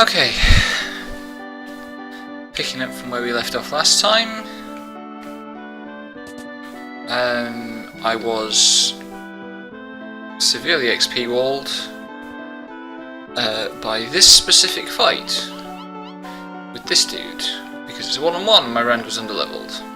Okay, picking up from where we left off last time, I was severely XP walled by this specific fight with this dude, because it's a one-on-one and my round was underleveled.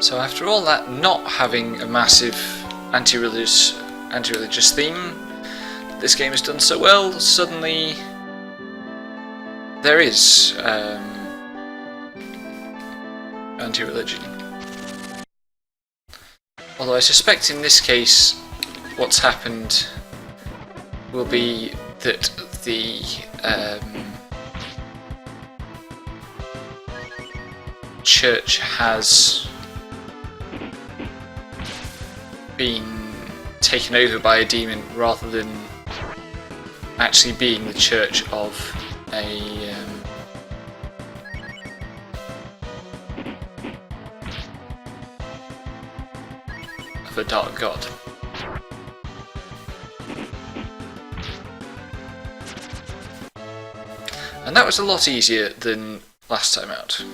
So after all that not having a massive anti-religious theme this game has done so well, suddenly there is anti-religion. Although I suspect in this case what's happened will be that the church has been taken over by a demon rather than actually being the church of a dark god. And that was a lot easier than last time out.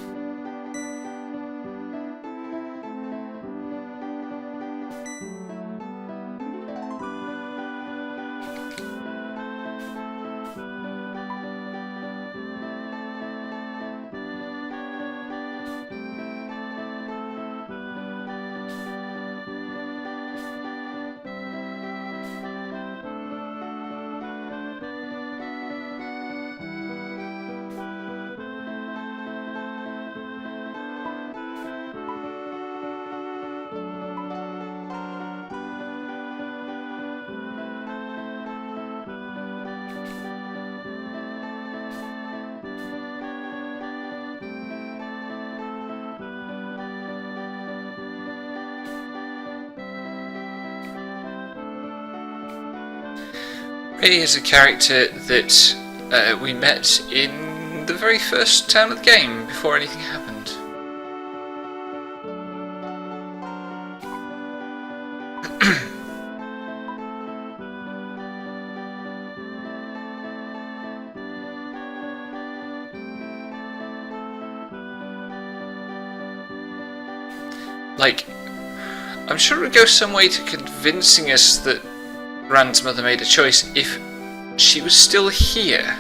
Ray is a character that we met in the very first town of the game, before anything happened. Like, I'm sure it would go some way to convincing us that Rand's mother made a choice if she was still here.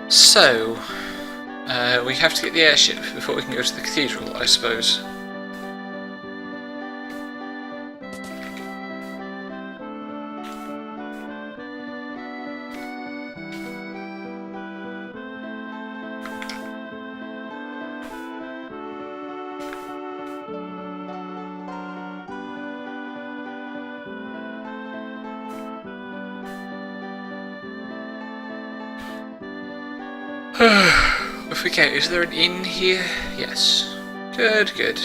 So, we have to get the airship before we can go to the cathedral, I suppose. If we can, is there an inn here? Yes. Good, good.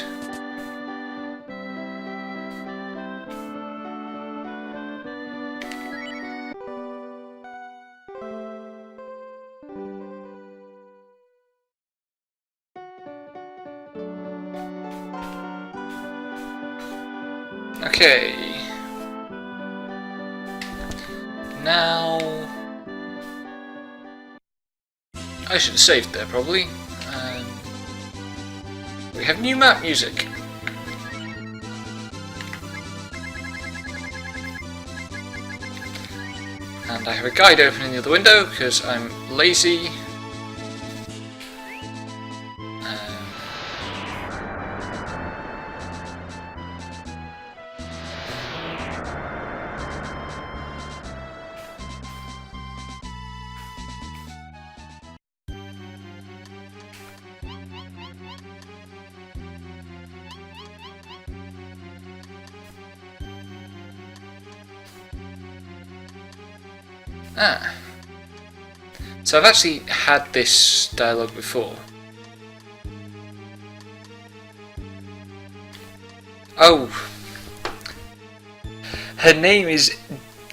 Okay. Now I should have saved there, probably. We have new map music. And I have a guide open in the other window because I'm lazy. So I've actually had this dialogue before. Oh! Her name is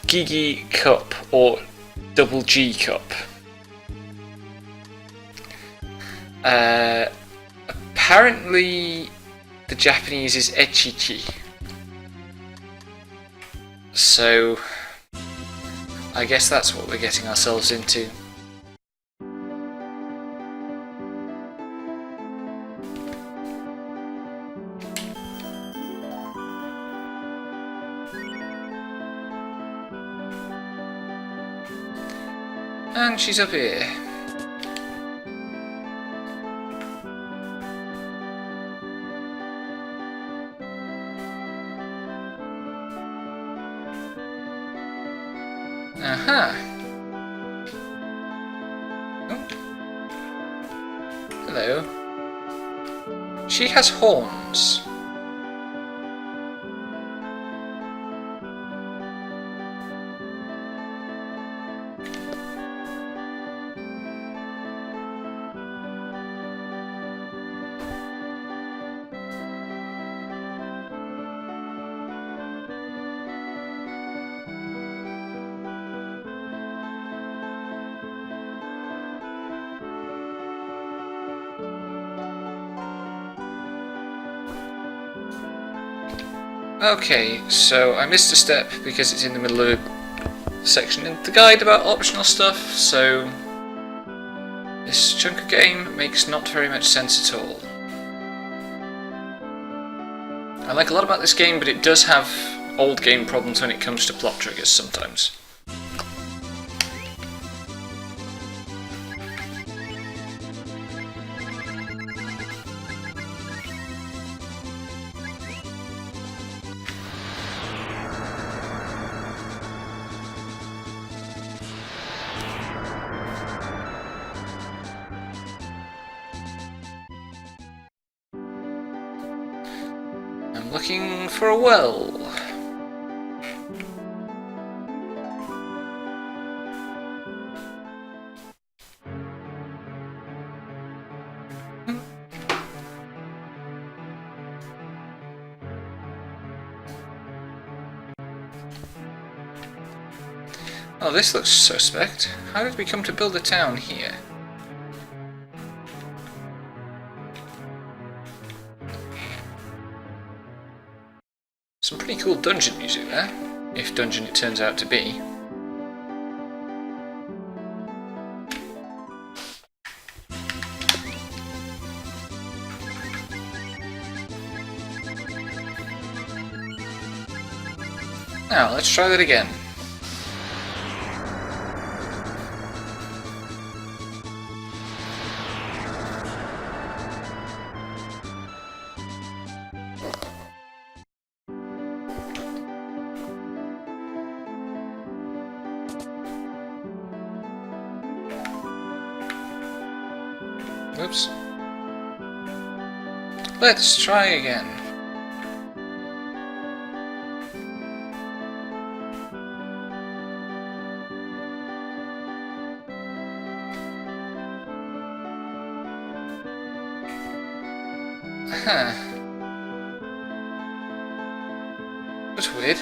Gigi Cup, or Double G Cup. Apparently the Japanese is Echichi. So I guess that's what we're getting ourselves into. And she's up here. Aha. Oh. Hello. She has horns. Okay, so I missed a step because it's in the middle of a section in the guide about optional stuff, so this chunk of game makes not very much sense at all. I like a lot about this game, but it does have old game problems when it comes to plot triggers sometimes. I'm looking for a well. Oh, this looks suspect. How did we come to build a town here? Some pretty cool dungeon music there, if dungeon it turns out to be. Now, let's try that again. Whoops. Let's try again. Huh. That's weird.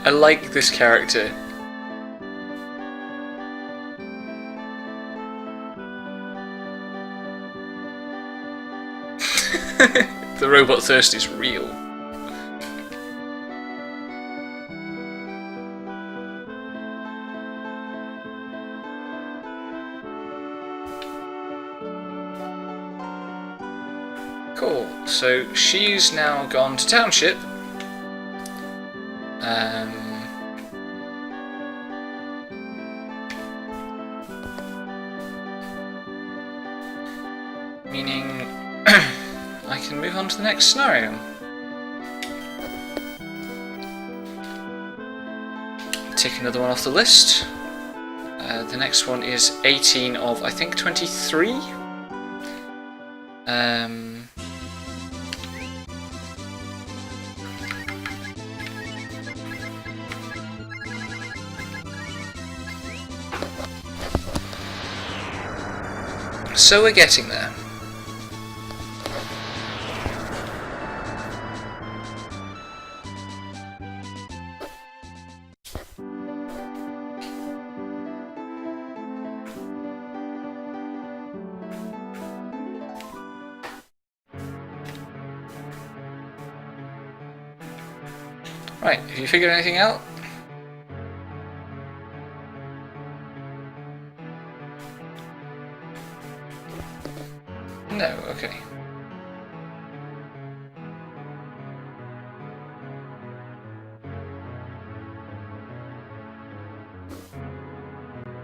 I like this character. The robot thirst is real. So she's now gone to Township. Meaning I can move on to the next scenario. Tick another one off the list. The next one is 18 of, I think, 23. So we're getting there. Right, have you figured anything out? No, okay.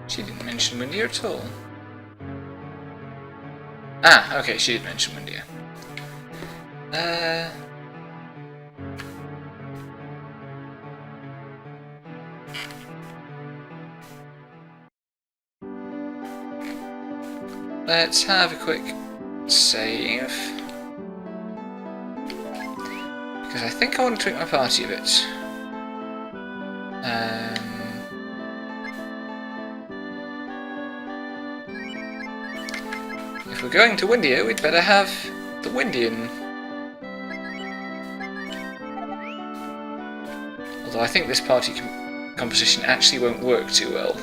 She didn't mention Windia at all. Ah, okay, she did mention Windia. Let's have a quick save. Because I think I want to tweak my party a bit. If we're going to Windia, we'd better have the Windian. Although I think this party composition actually won't work too well.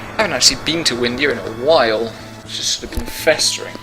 I haven't actually been to Windia in a while. It's just sort of been festering.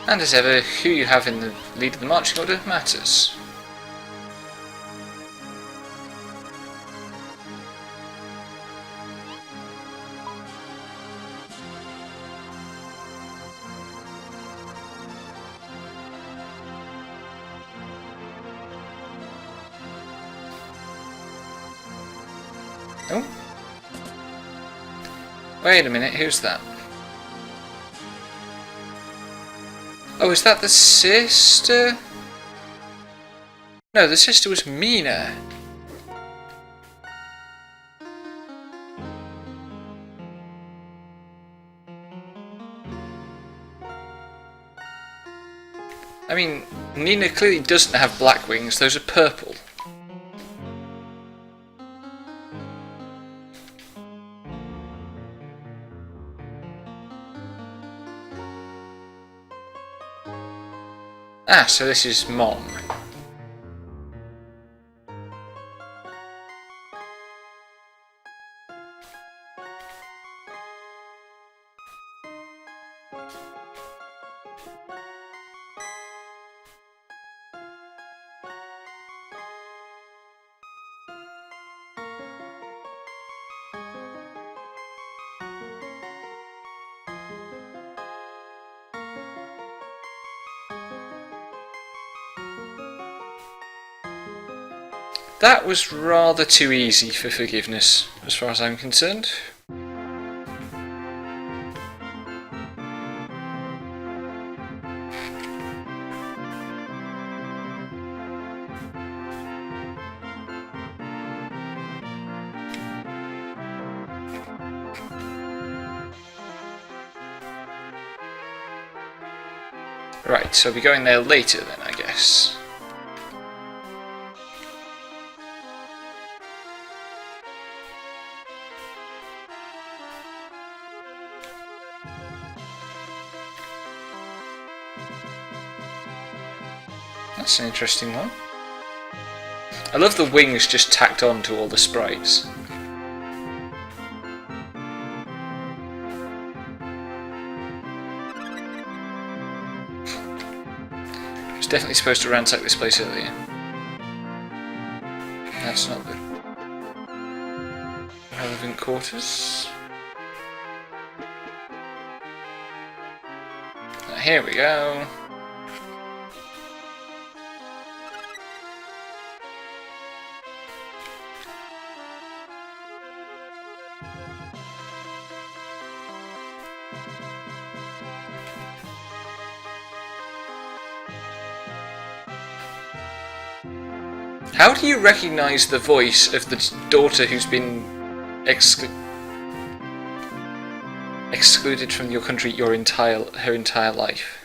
And as ever, who you have in the lead of the marching order matters. Oh. Wait a minute, who's that? Oh, is that the sister? No, the sister was Mina. I mean, Nina clearly doesn't have black wings, those are purple. Ah, so this is Mom. That was rather too easy for forgiveness, as far as I'm concerned. Right, so I'll be going there later then, I guess. That's an interesting one. I love the wings just tacked on to all the sprites. I was definitely supposed to ransack this place earlier. That's not the relevant quarters. Here we go. How do you recognise the voice of the daughter who's been excluded from your country her entire life?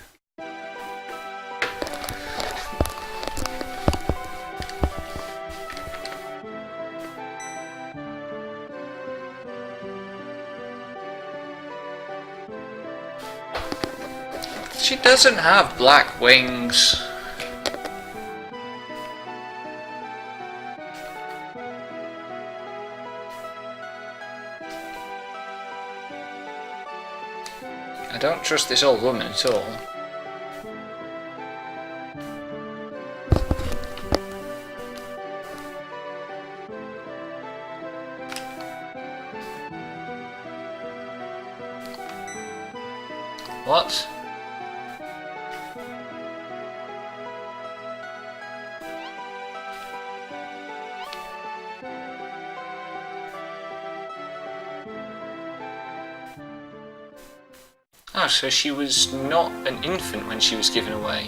She doesn't have black wings. I don't trust this old woman at all. What? Oh, so she was not an infant when she was given away.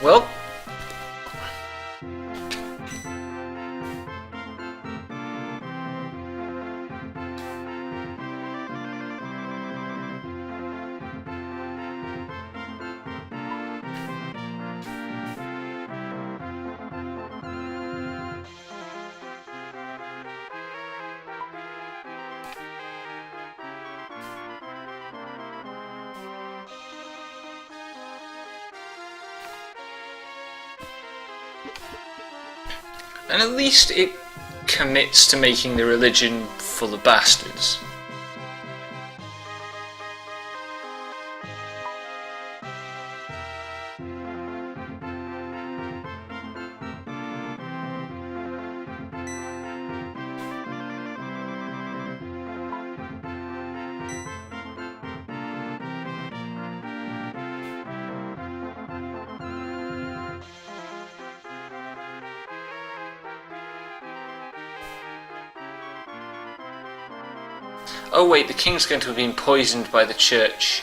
Well, and at least it commits to making the religion full of bastards. Oh wait, the king's going to have been poisoned by the church.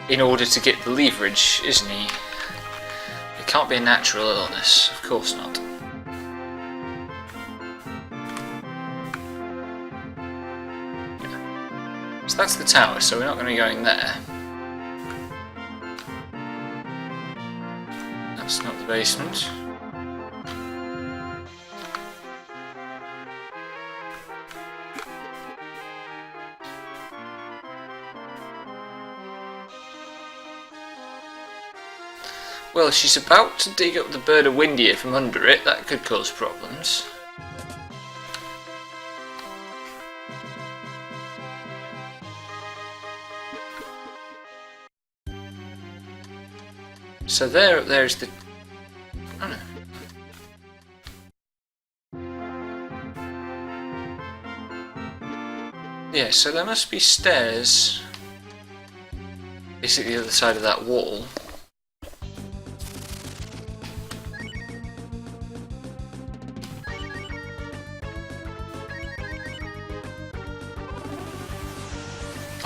In order to get the leverage, isn't he? It can't be a natural illness, of course not. So that's the tower, so we're not going to be going there. That's not the basement. Well, she's about to dig up the Bird of Windia from under it. That could cause problems. So there's the... Oh no. Yeah, so there must be stairs basically the other side of that wall.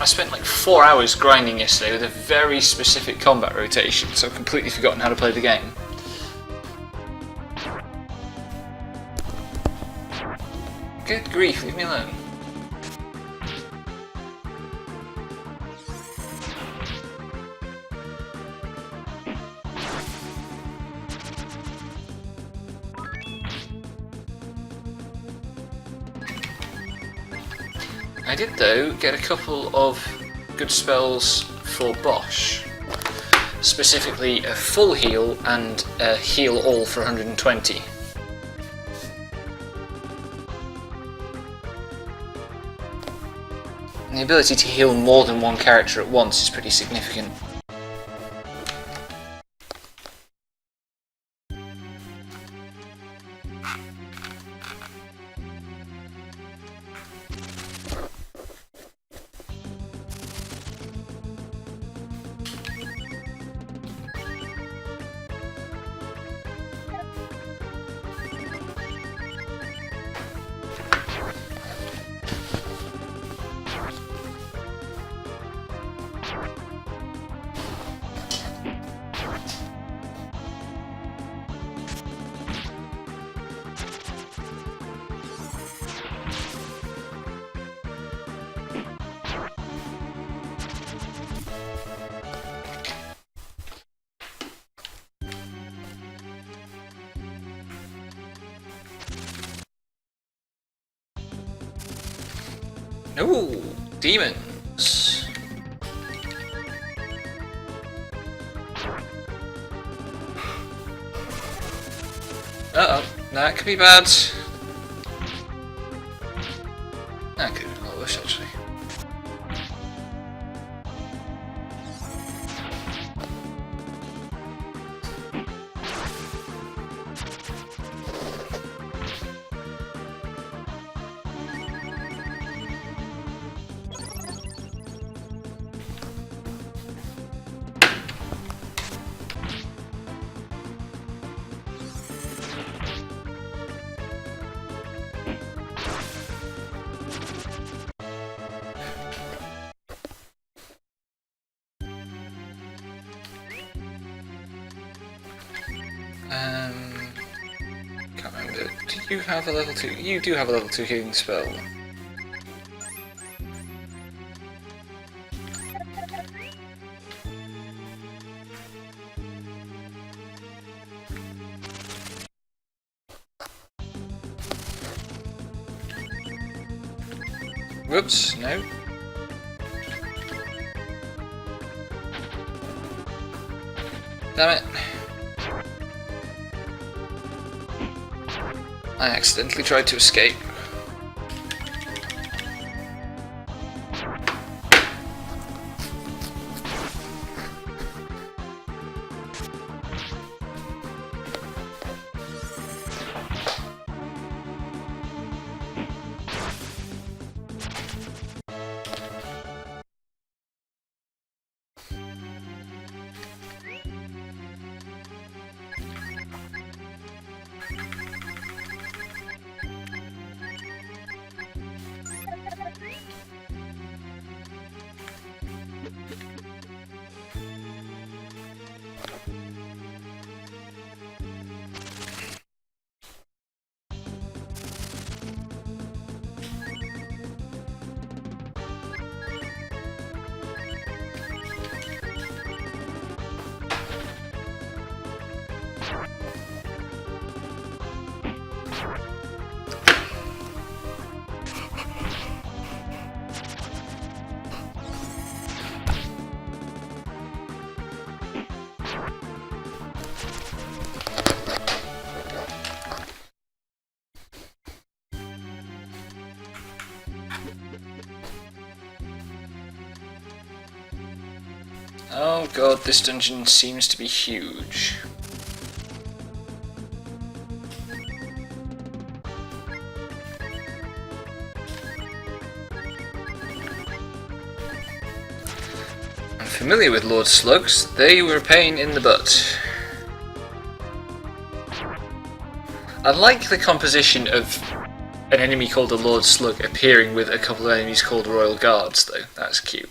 I spent like 4 hours grinding yesterday with a very specific combat rotation, so I've completely forgotten how to play the game. Good grief, leave me alone. I did, though, get a couple of good spells for Bosch. Specifically, a full heal and a heal all for 120. And the ability to heal more than one character at once is pretty significant. Ooh, demons. Uh-oh, that could be bad. That could be a lot worse, actually. Can't remember. Do you have a level 2? You do have a level 2 healing spell. Whoops, no. Damn it. I accidentally tried to escape. Oh god, this dungeon seems to be huge. I'm familiar with Lord Slugs, they were a pain in the butt. I like the composition of an enemy called the Lord Slug appearing with a couple of enemies called Royal Guards, though. That's cute.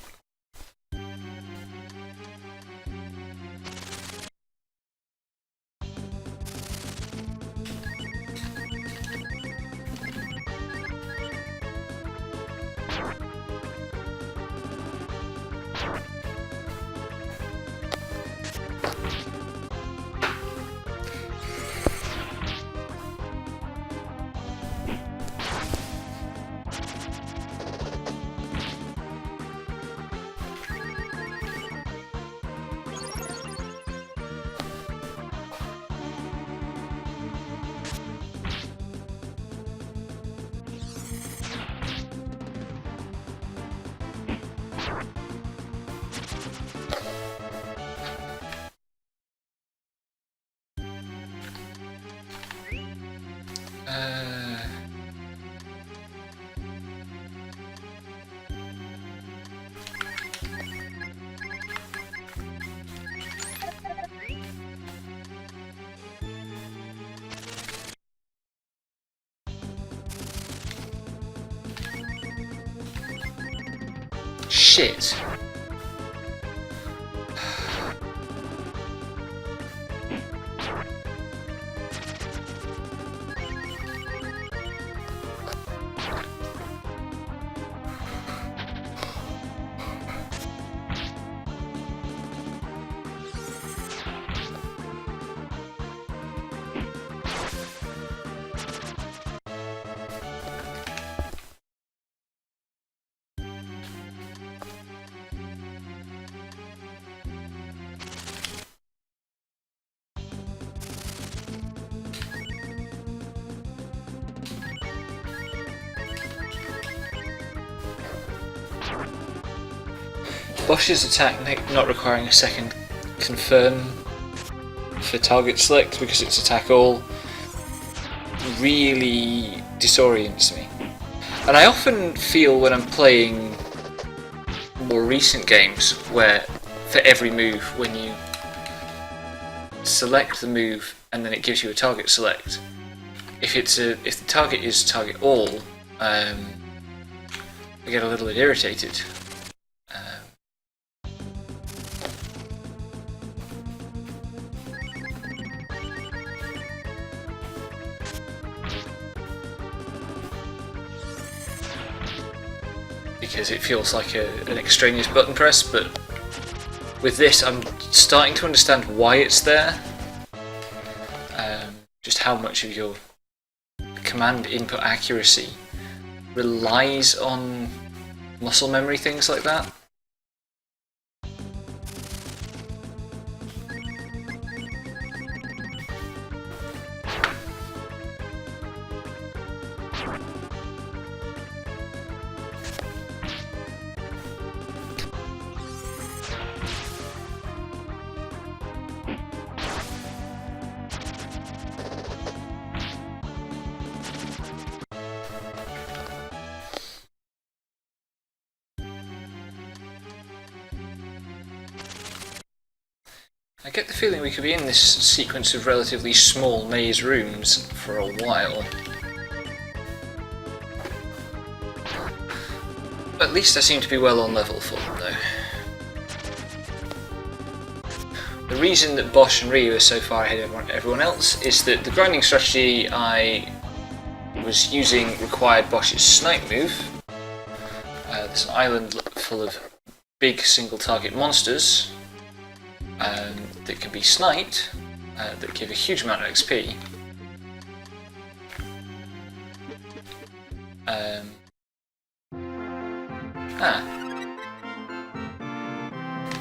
Shit. Bosch's attack not requiring a second confirm for target select because it's attack all really disorients me. And I often feel when I'm playing more recent games where for every move, when you select the move and then it gives you a target select, if the target is target all, I get a little bit irritated. Because it feels like an extraneous button press, but with this I'm starting to understand why it's there. Just how much of your command input accuracy relies on muscle memory, things like that. I get the feeling we could be in this sequence of relatively small maze rooms for a while. At least I seem to be well on level for them though. The reason that Bosch and Ryu are so far ahead of everyone else is that the grinding strategy I was using required Bosch's snipe move. There's an island full of big single target monsters that can be sniped, that give a huge amount of XP.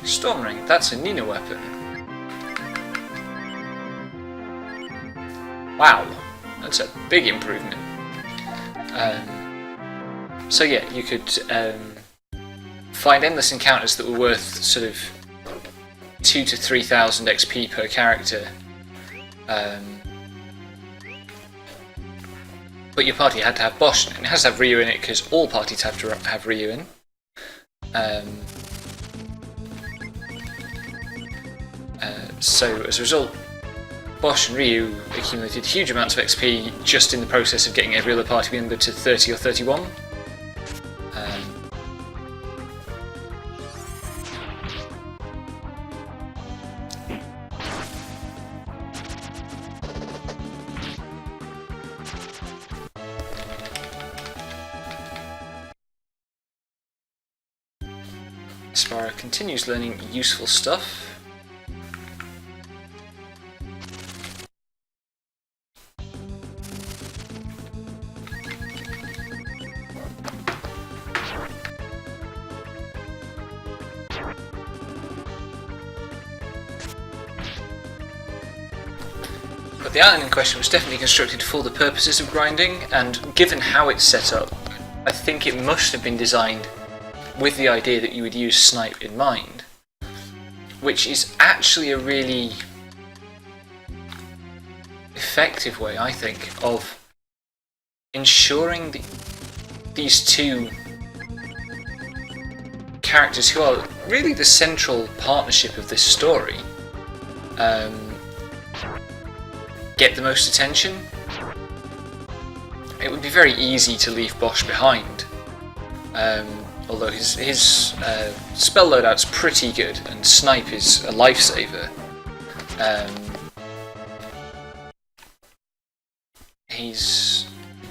Storm Ring, that's a Nina weapon. Wow, that's a big improvement. So yeah, you could find endless encounters that were worth sort of 2,000 to 3,000 XP per character, but your party had to have Bosch, and it has to have Ryu in it because all parties have to have Ryu in. So as a result, Bosch and Ryu accumulated huge amounts of XP just in the process of getting every other party member to 30 or 31. Spyro continues learning useful stuff. But the island in question was definitely constructed for the purposes of grinding, and given how it's set up, I think it must have been designed with the idea that you would use snipe in mind, which is actually a really effective way, I think, of ensuring these two characters, who are really the central partnership of this story, get the most attention. It would be very easy to leave Bosch behind, although his spell loadout's pretty good and snipe is a lifesaver. He's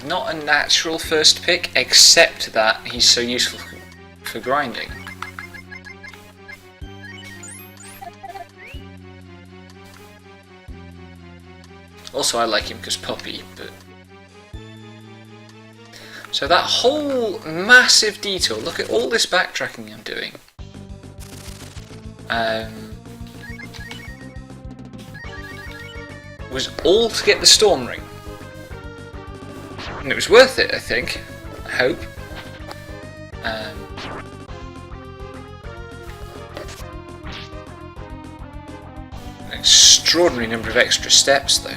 not a natural first pick, except that he's so useful for grinding. Also, I like him because Puppy, but... So that whole massive detour, look at all this backtracking I'm doing. Was all to get the Storm Ring. And it was worth it, I think. I hope. An extraordinary number of extra steps, though.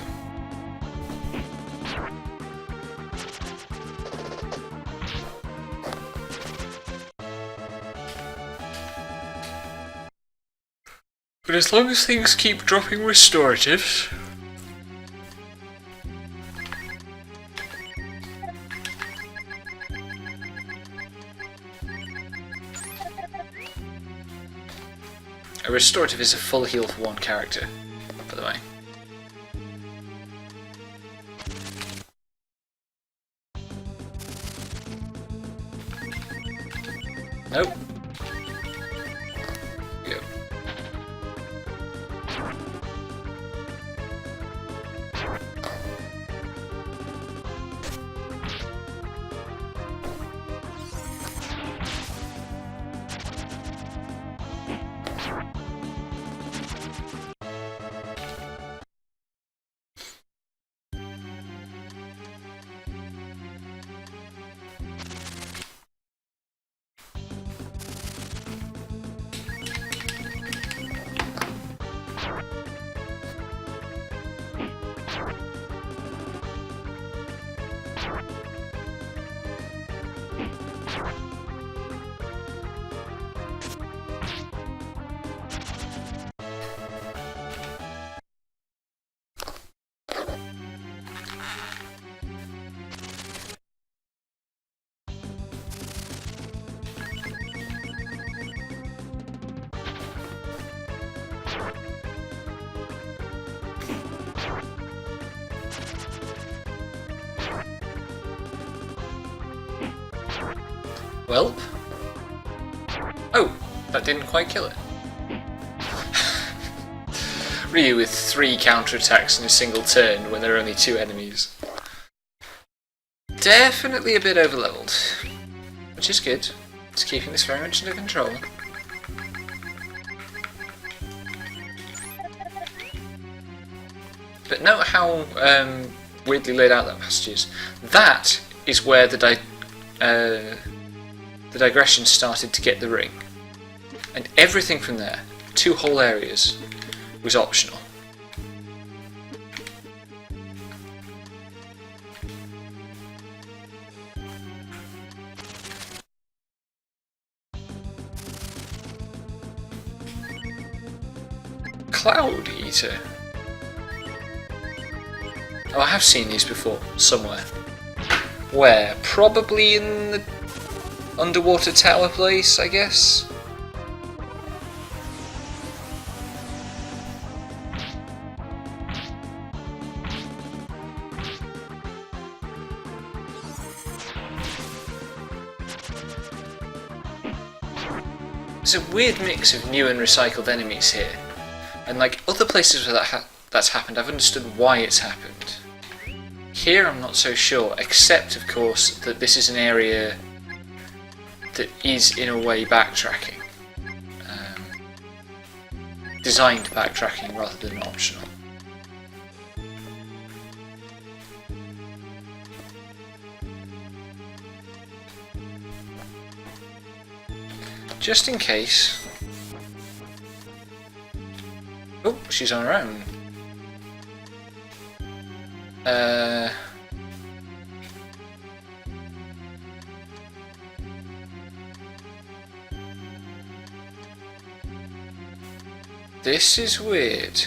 But as long as things keep dropping restoratives... A restorative is a full heal for one character, by the way. Nope. Go. Welp. Oh, that didn't quite kill it. Ryu with 3 counterattacks in a single turn when there are only 2 enemies. Definitely a bit overleveled, which is good. It's keeping this very much under control. But note how weirdly laid out that passage is. That is where the digression started to get the ring. And everything from there, 2 whole areas, was optional. Cloud Eater. Oh, I have seen these before, somewhere. Where? Probably in the underwater tower place, I guess? There's a weird mix of new and recycled enemies here. And like other places where that's happened, I've understood why it's happened. Here I'm not so sure, except of course that this is an area that is in a way backtracking. Designed backtracking rather than optional. Just in case. Oh, she's on her own. This is weird.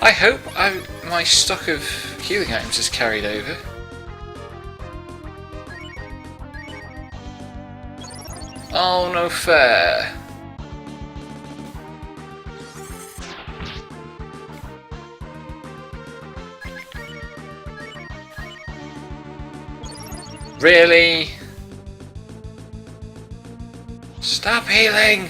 I hope my stock of healing items is carried over. Oh, no fair. Really? Stop healing!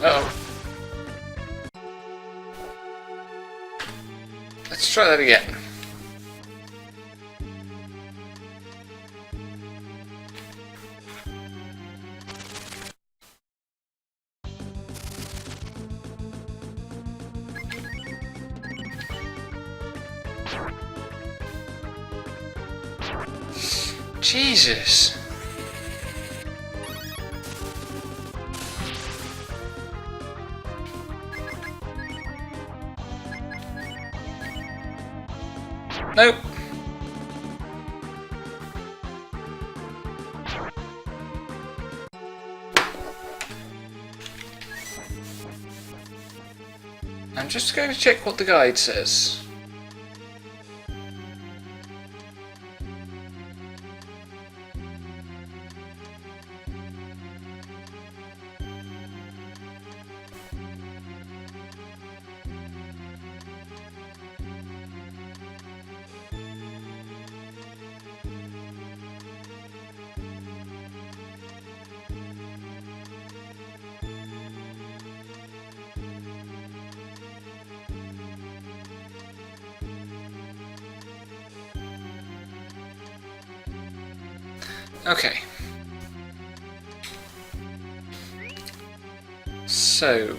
Uh-oh. Let's try that again. Jesus. Nope. I'm just going to check what the guide says. Okay. So,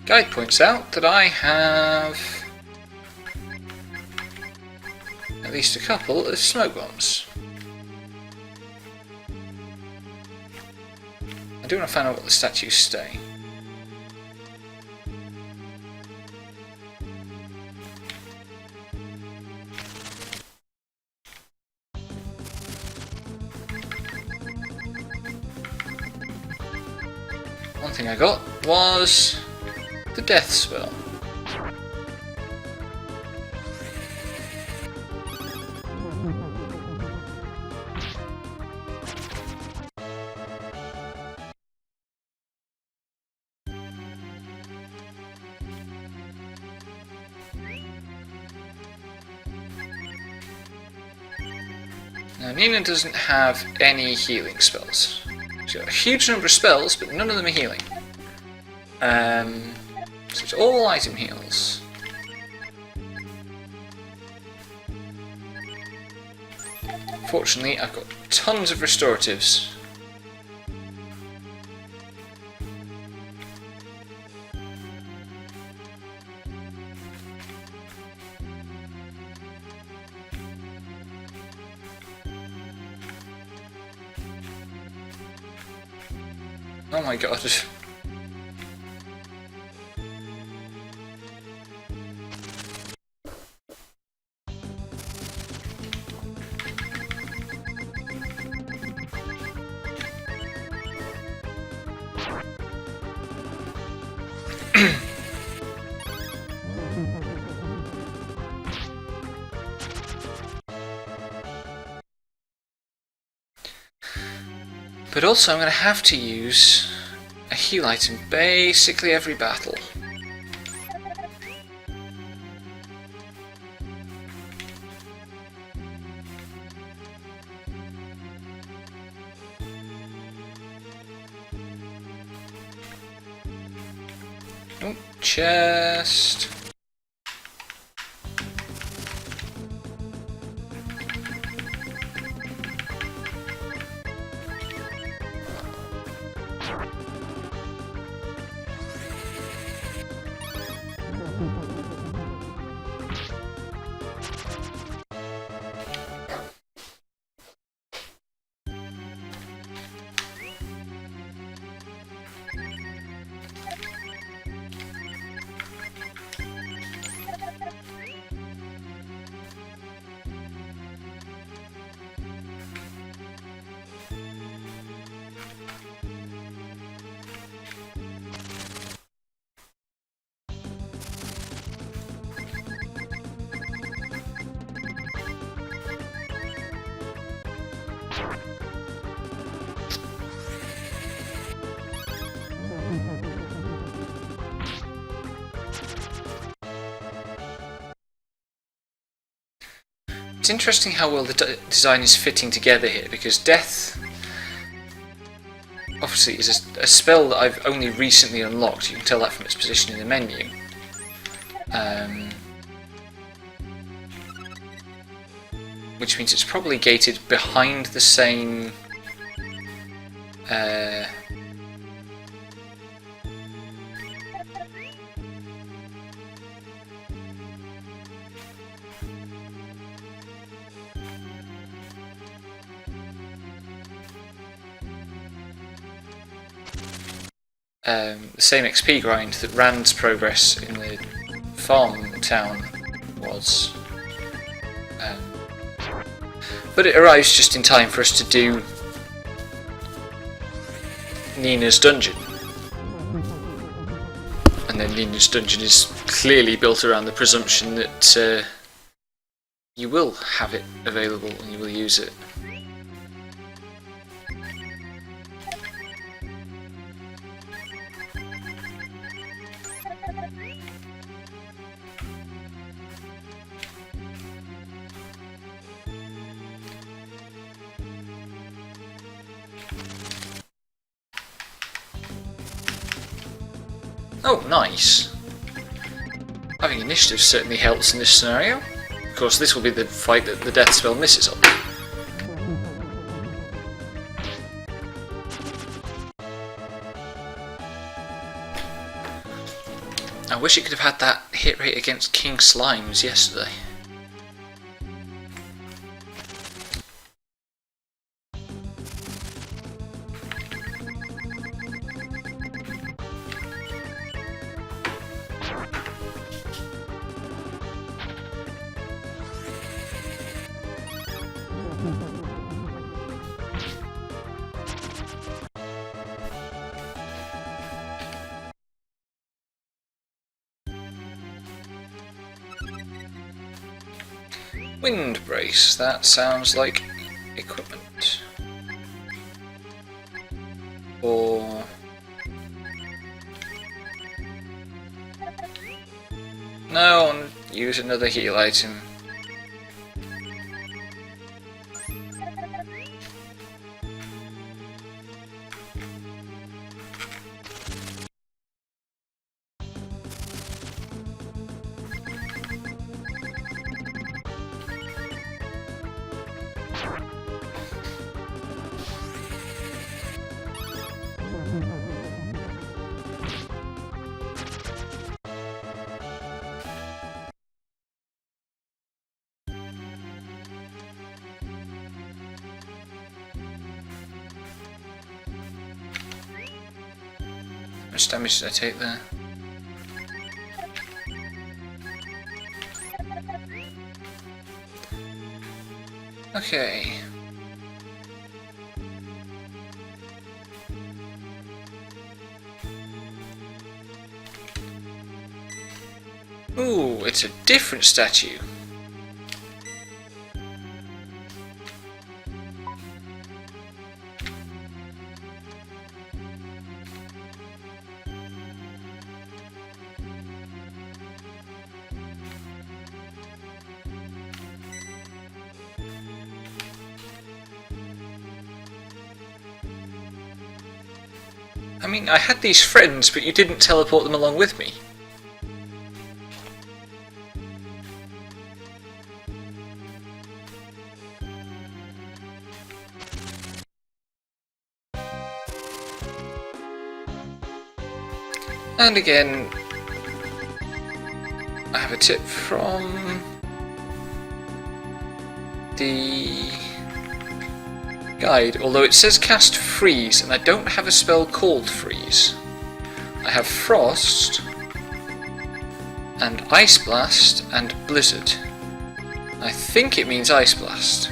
guide points out that I have at least a couple of smoke bombs. I do want to find out what the statues say. One thing I got was the death spell. Now Nina doesn't have any healing spells. She's got a huge number of spells, but none of them are healing. So it's all item heals. Fortunately, I've got tons of restoratives. Oh my god. But also I'm going to have to use a heal item basically every battle. Oh, chest. It's interesting how well the design is fitting together here, because Death obviously is a spell that I've only recently unlocked. You can tell that from its position in the menu. Which means it's probably gated behind the same the same XP grind that Rand's progress in the farm town was. But it arrives just in time for us to do Nina's dungeon. And then Nina's dungeon is clearly built around the presumption that you will have it available and you will use it. Oh, nice. Having initiative certainly helps in this scenario. Of course, this will be the fight that the death spell misses on. I wish it could have had that hit rate against King Slimes yesterday. Wind brace, that sounds like equipment. Or... no, I'll use another heal item. much damage did I take there? Okay. Ooh, it's a different statue. I mean, I had these friends, but you didn't teleport them along with me. And again, I have a tip from the guide, although it says cast Freeze, and I don't have a spell called Freeze. I have Frost, and Ice Blast, and Blizzard. I think it means Ice Blast.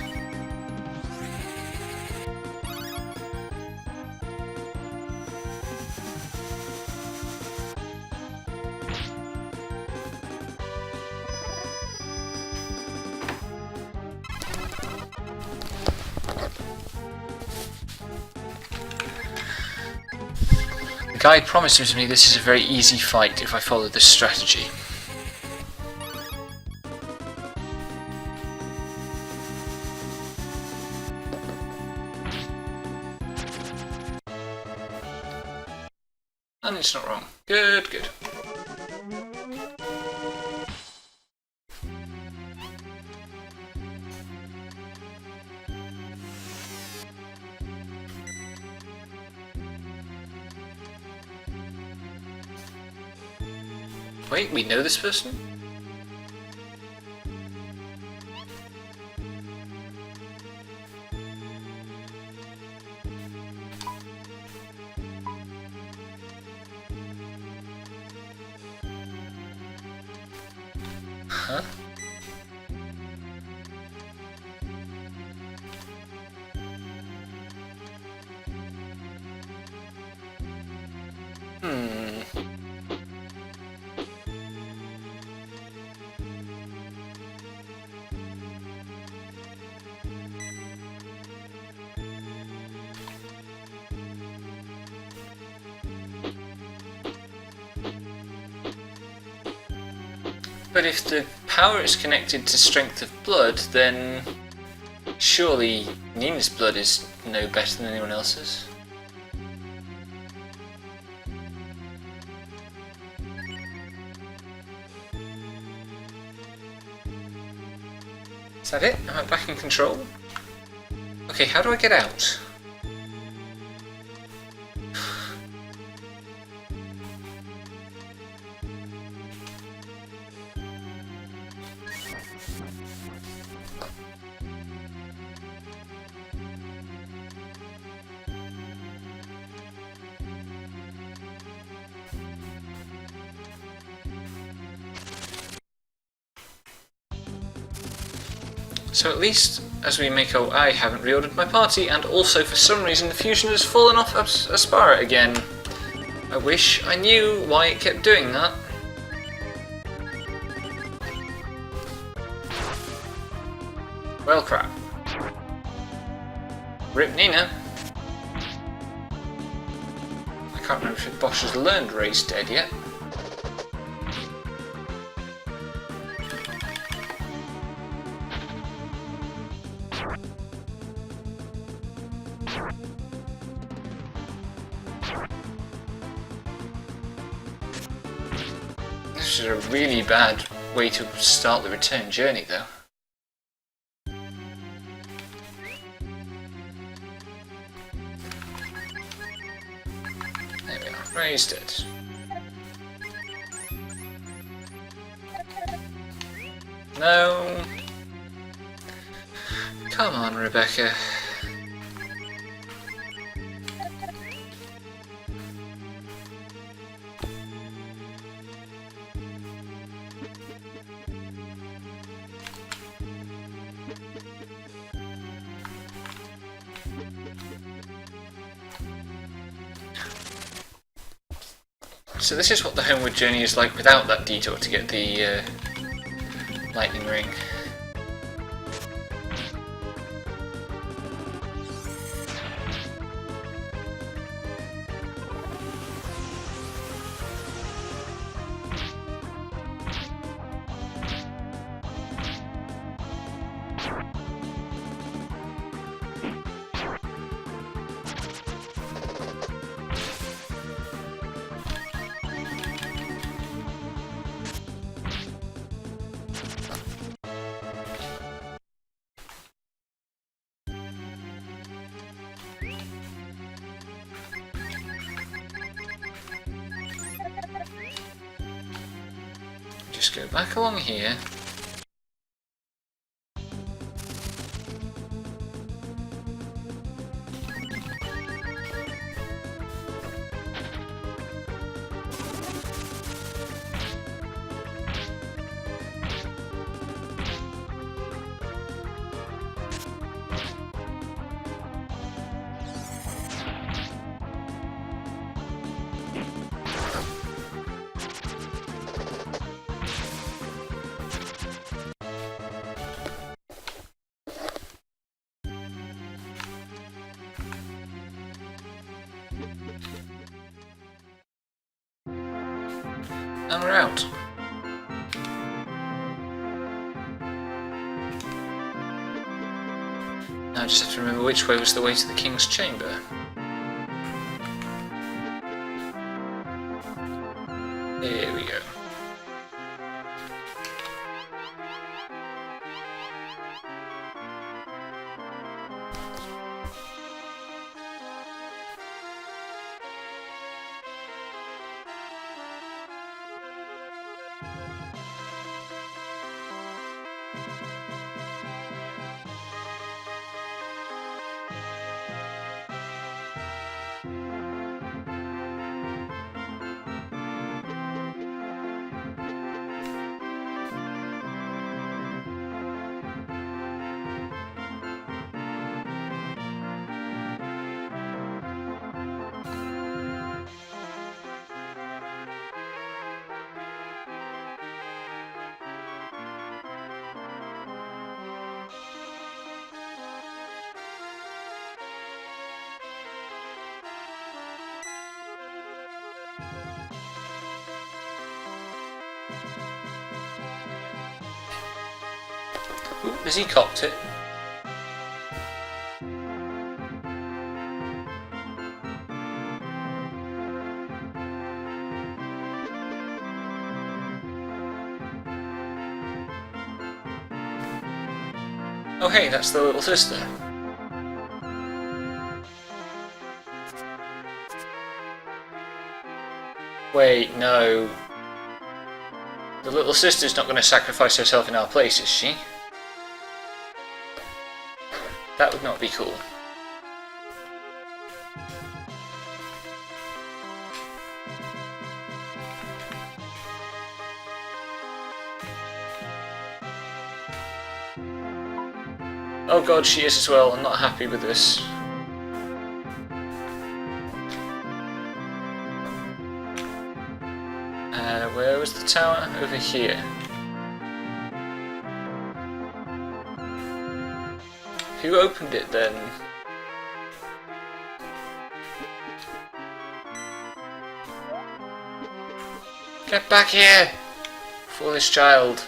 The guide promises me this is a very easy fight if I follow this strategy. And it's not wrong. Good, good. Wait, we know this person? Huh? But if the power is connected to strength of blood, then surely Nina's blood is no better than anyone else's. Is that it? Am I back in control? Okay, how do I get out? So at least, as we make our... I haven't reordered my party, and also for some reason the fusion has fallen off Aspara again. I wish I knew why it kept doing that. Well, crap. Rip Nina. I can't remember if Bosch has learned Ray's dead yet. This is a really bad way to start the return journey, though. There we are, Ray's dead. No. Come on, Rebecca. So this is what the homeward journey is like without that detour to get the lightning ring. Just go back along here. And we're out. Now I just have to remember which way was the way to the King's Chamber. Here we go. Ooh, has he cocked it? Oh hey, that's the little sister. Wait, no. The little sister's not going to sacrifice herself in our place, is she? That would not be cool. Oh god, she is as well. I'm not happy with this. Where was the tower? Over here. Who opened it then? Get back here! Foolish child.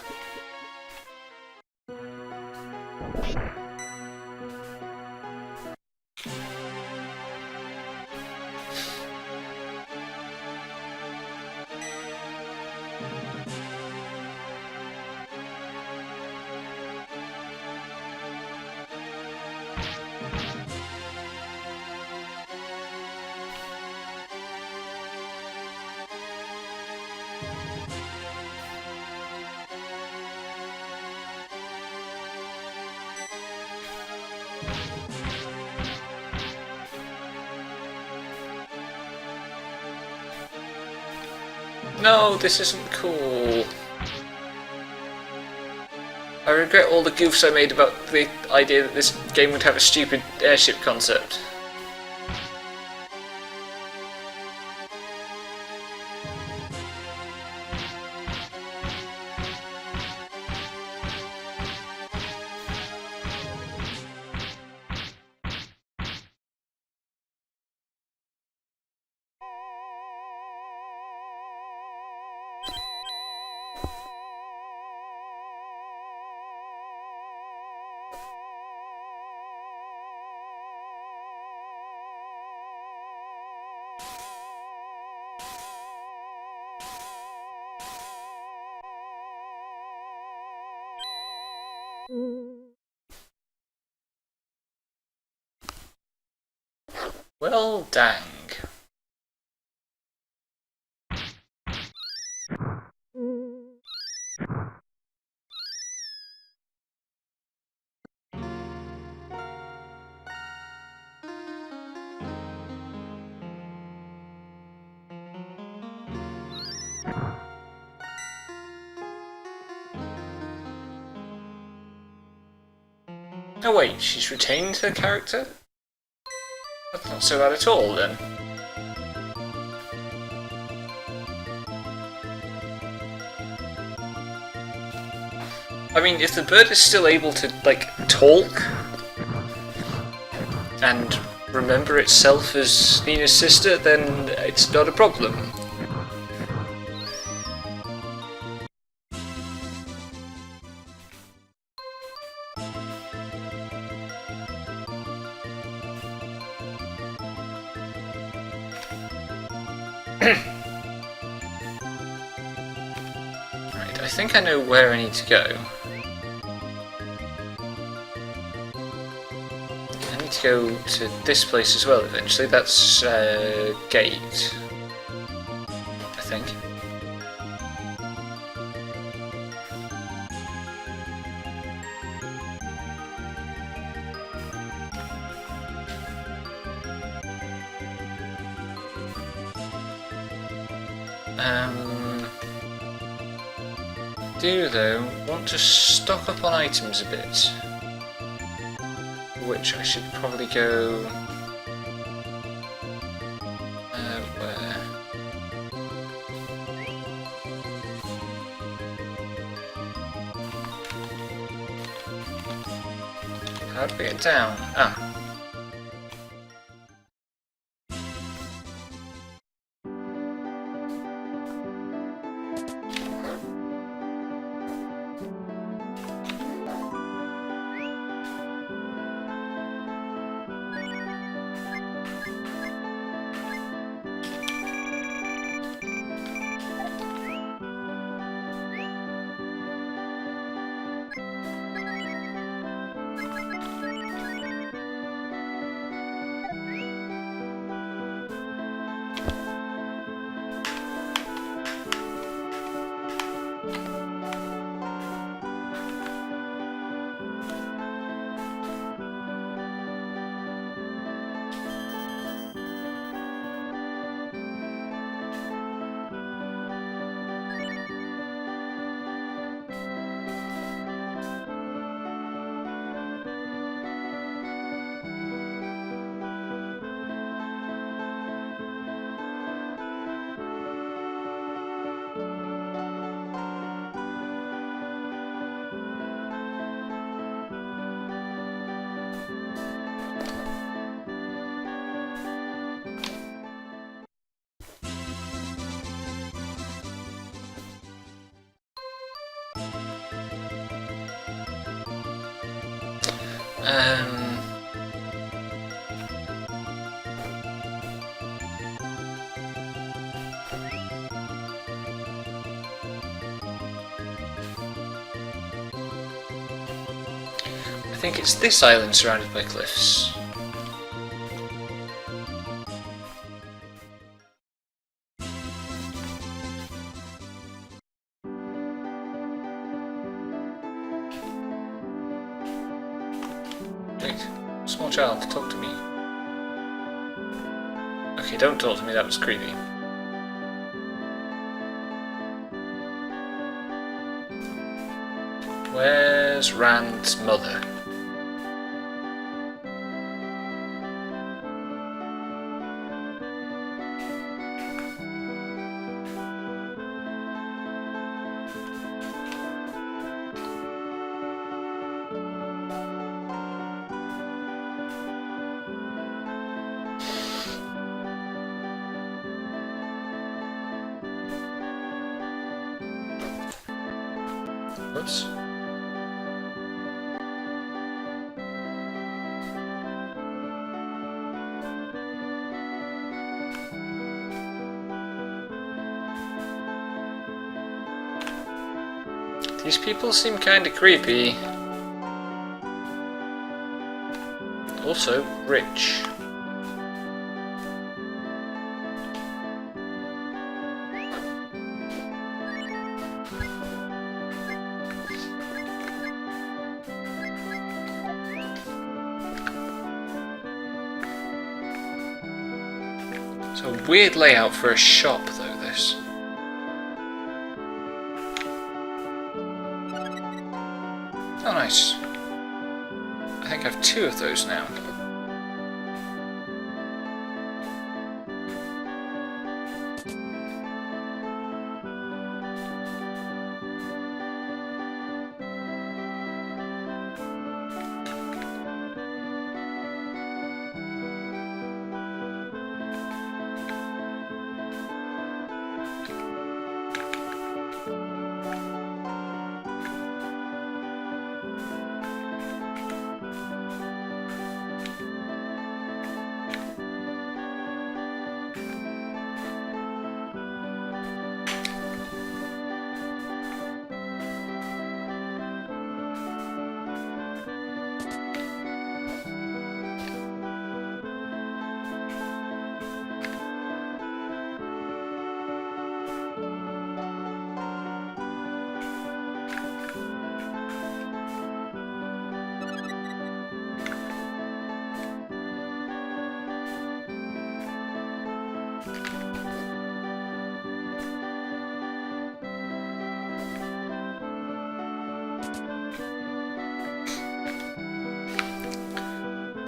No, this isn't cool. I regret all the goofs I made about the idea that this game would have a stupid airship concept. Well, dang. Oh wait, she's retained her character? That's not so bad at all then. I mean, if the bird is still able to, like, talk and remember itself as Nina's sister, then it's not a problem. Right, I think I know where I need to go. I need to go to this place as well eventually. That's gate, I think. Do though want to stock up on items a bit, which I should probably go. Where? How do we get down? Ah. I think it's this island surrounded by cliffs. Wait, small child, talk to me. Okay, don't talk to me, that was creepy. Where's Rand's mother? Whoops. These people seem kinda creepy. Also, rich. It's a weird layout for a shop, though, this. Oh, nice. I think I have 2 of those now.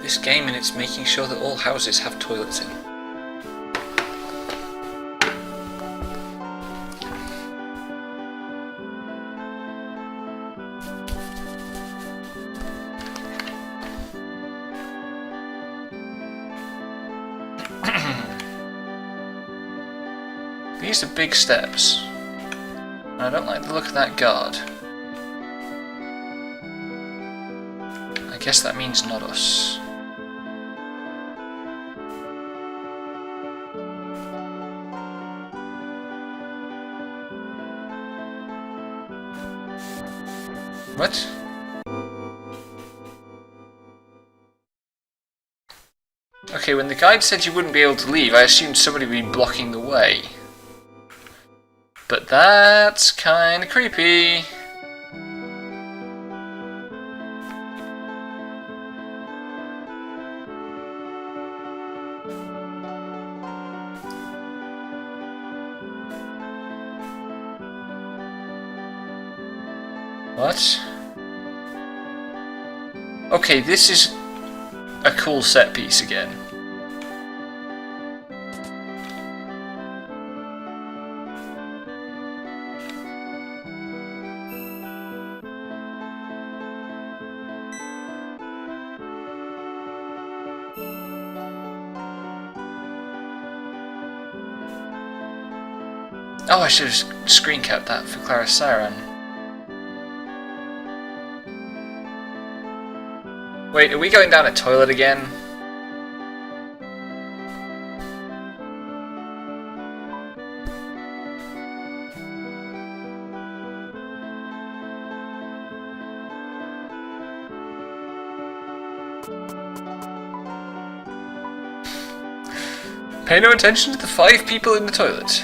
This game and it's making sure that all houses have toilets in. These are big steps. And I don't like the look of that guard. I guess that means not us. What? Okay, when the guide said you wouldn't be able to leave, I assumed somebody would be blocking the way. But that's kinda creepy. What? Okay, this is a cool set piece again. Oh, I should have screen capped that for Clara Siren. Wait, are we going down a toilet again? Pay no attention to the 5 people in the toilet.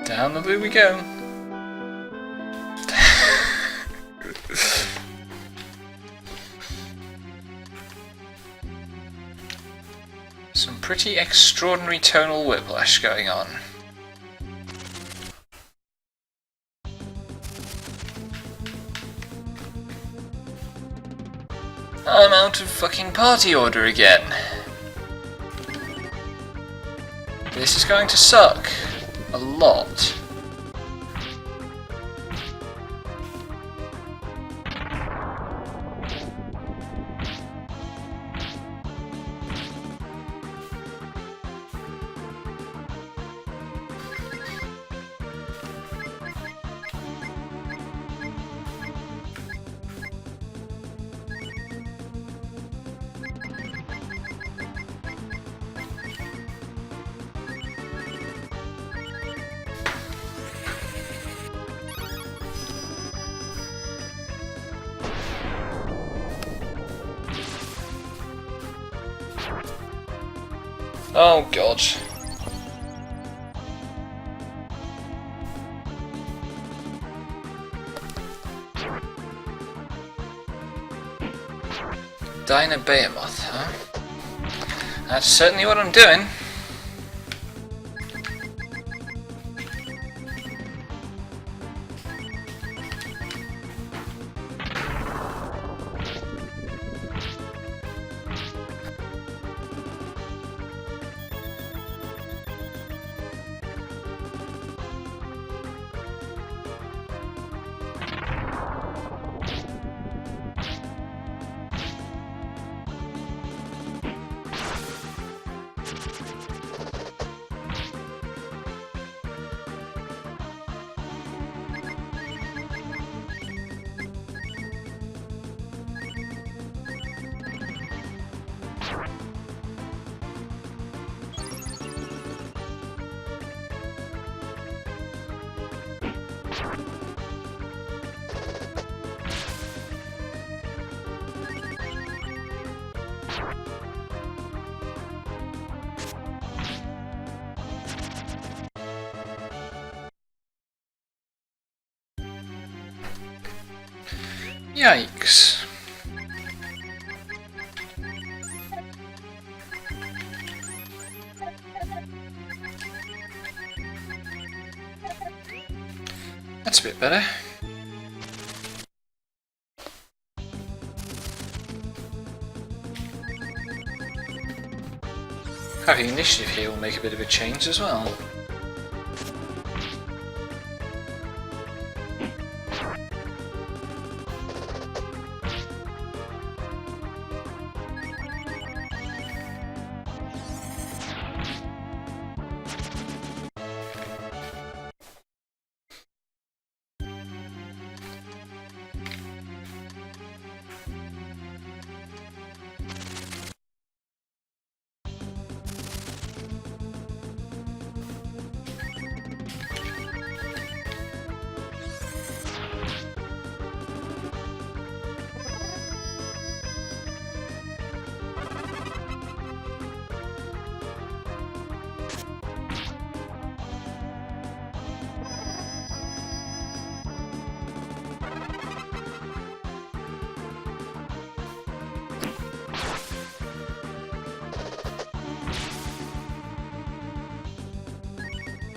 Down the loo we go. Some pretty extraordinary tonal whiplash going on. I'm out of fucking party order again. This is going to suck. A lot. Oh god. Dyna Behemoth, huh? That's certainly what I'm doing. Yikes. That's a bit better. Having initiative here will make a bit of a change as well.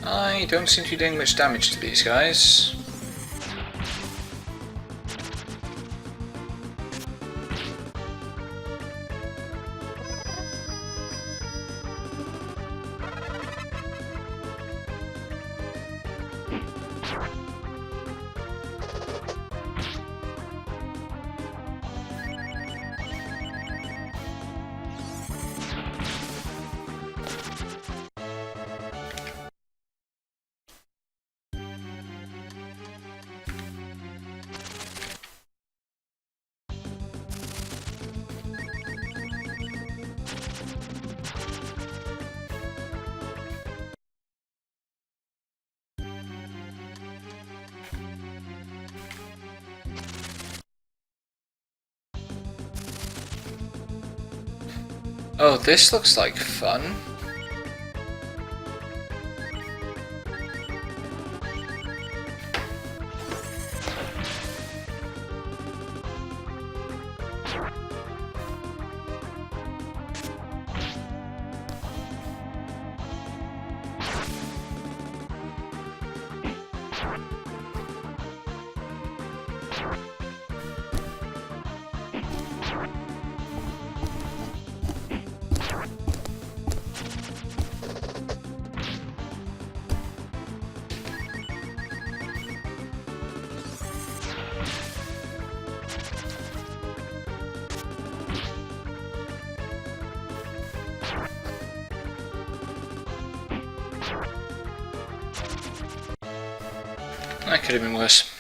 I don't seem to be doing much damage to these guys. Oh, this looks like fun. That could have been worse.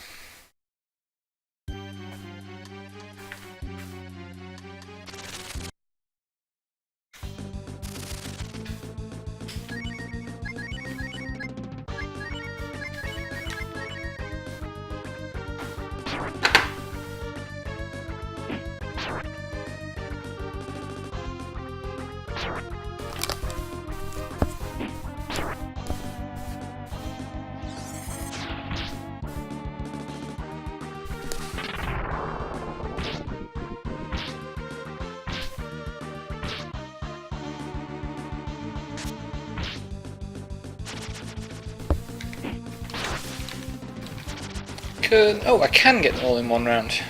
I can get them all in one round.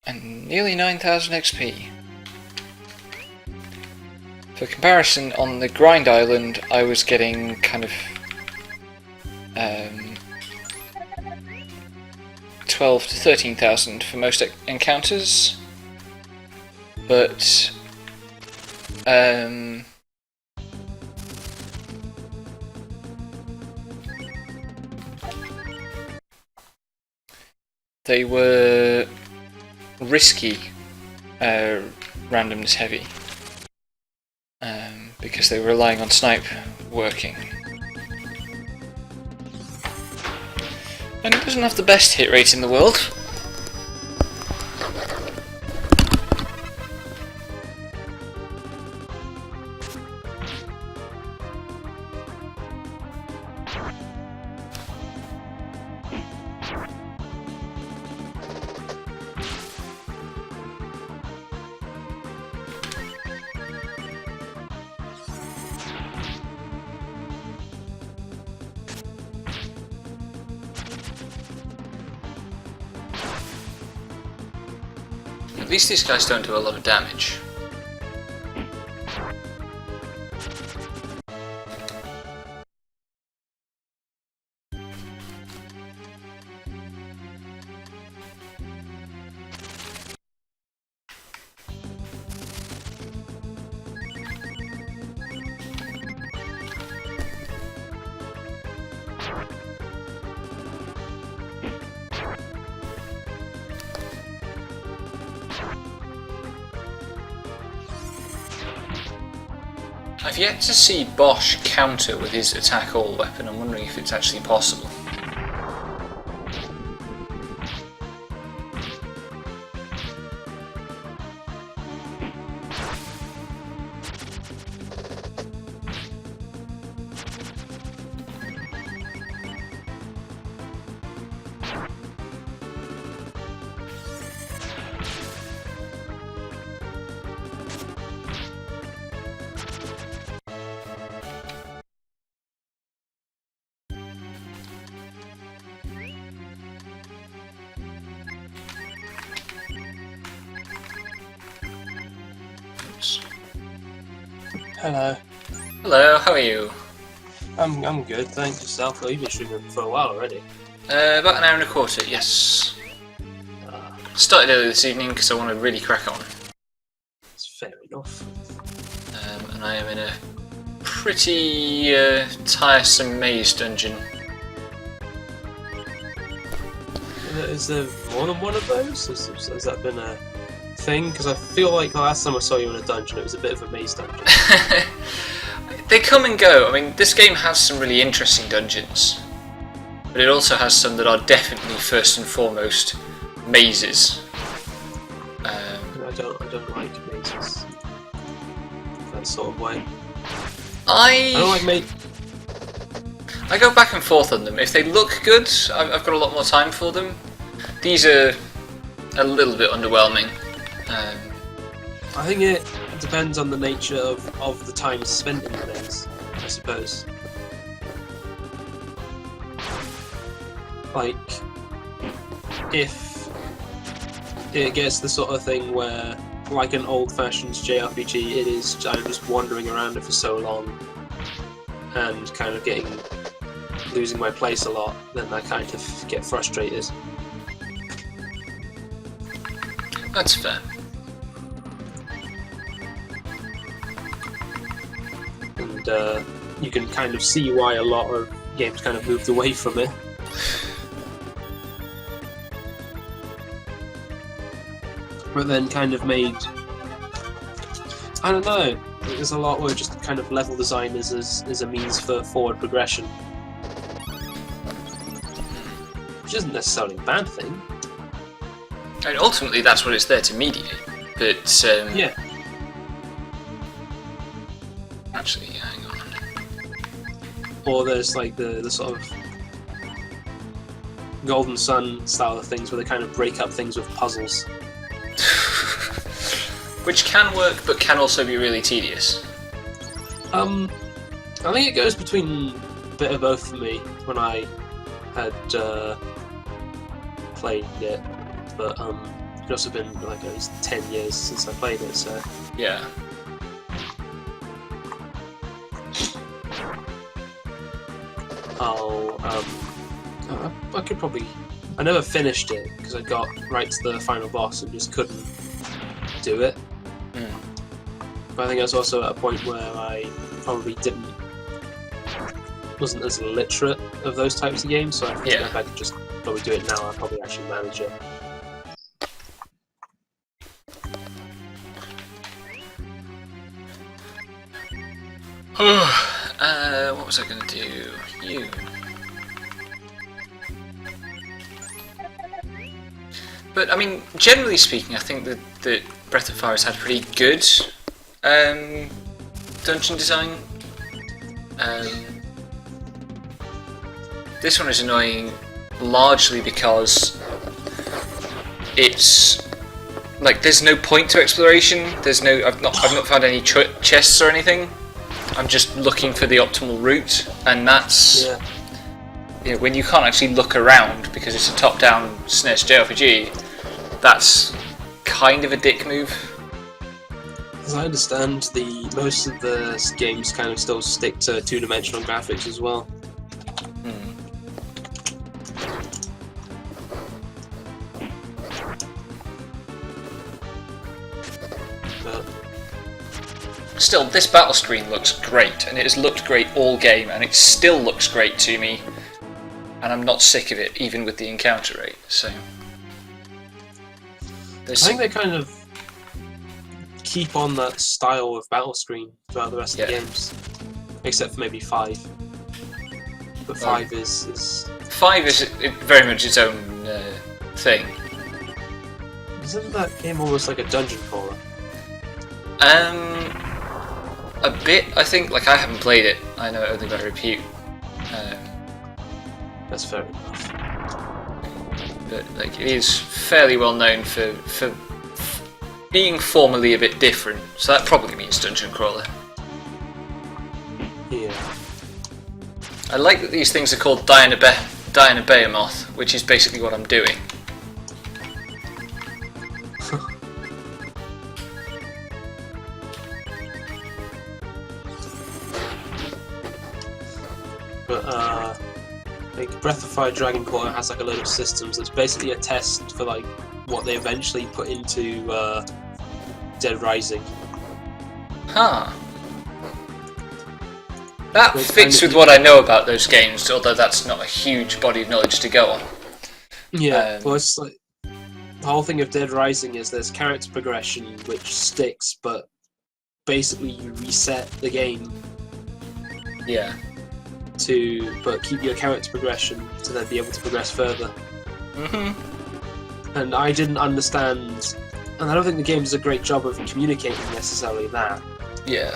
And nearly 9,000 XP. For comparison, on the Grind Island, I was getting kind of 12 to 13,000 for most encounters, but they were risky, randomness heavy, because they were relying on snipe working. And it doesn't have the best hit rate in the world. At least these guys don't do a lot of damage. I've yet to see Bosch counter with his attack all weapon. I'm wondering if it's actually possible. Hello. Hello, how are you? I'm good, thanks. Yourself? Well, you've been streaming for a while already. About an hour and a quarter, yes. Started early this evening because I want to really crack on. That's fair enough. And I am in a pretty tiresome maze dungeon. Is there more than one of those? Has that been a thing? Because I feel like the last time I saw you in a dungeon, it was a bit of a maze dungeon. They come and go. I mean, this game has some really interesting dungeons, but it also has some that are definitely first and foremost mazes. I don't like mazes. That sort of way. I don't like mazes. I go back and forth on them. If they look good, I've got a lot more time for them. These are a little bit underwhelming. I think it depends on the nature of the time spent in the maze, I suppose. Like, if it gets the sort of thing where, like an old-fashioned JRPG, it is I'm just wandering around it for so long and kind of losing my place a lot, then I kind of get frustrated. That's fair. And you can kind of see why a lot of games kind of moved away from it. But then kind of made... I don't know, there's a lot where just kind of level design is a means for forward progression. Which isn't necessarily a bad thing. I mean, ultimately that's what it's there to mediate, but... yeah. Actually, hang on. Or there's like the sort of Golden Sun style of things where they kind of break up things with puzzles. Which can work, but can also be really tedious. I think it goes between a bit of both for me when I had played it, but it's also been like at least 10 years since I played it, so Yeah. I could probably. I never finished it because I got right to the final boss and just couldn't do it. Mm. But I think I was also at a point where I probably wasn't as literate of those types of games, so I think Yeah. if I could just probably do it now, I'd probably actually manage it. What was I going to do? You. But I mean, generally speaking, I think that Breath of Fire has had pretty good dungeon design. This one is annoying largely because it's like there's no point to exploration. I've not found any chests or anything. I'm just looking for the optimal route, and that's you know, when you can't actually look around because it's a top-down SNES JRPG. That's kind of a dick move. As I understand, most of the games kind of still stick to two-dimensional graphics as well. But Still, this battle screen looks great, and it has looked great all game, and it still looks great to me, and I'm not sick of it, even with the encounter rate, so... I think they kind of keep on that style of battle screen throughout the rest of the games, except for maybe 5. But 5 is 5 is very much its own thing. Isn't that game almost like a dungeon crawler? A bit, I think. Like, I haven't played it. I know it only by repute. That's fair enough. But like, it is fairly well known for being formally a bit different. So that probably means dungeon crawler. Yeah. I like that these things are called Diana Behemoth, which is basically what I'm doing. But like Breath of Fire Dragon Quarter has like a load of systems that's basically a test for like what they eventually put into Dead Rising. Huh. That Which fits kind of- with what I know about those games, although that's not a huge body of knowledge to go on. Yeah, well, it's like the whole thing of Dead Rising is there's character progression which sticks, but basically you reset the game Yeah. but keep your character progression to then be able to progress further. Mm-hmm. And I didn't understand, and I don't think the game does a great job of communicating necessarily that. Yeah.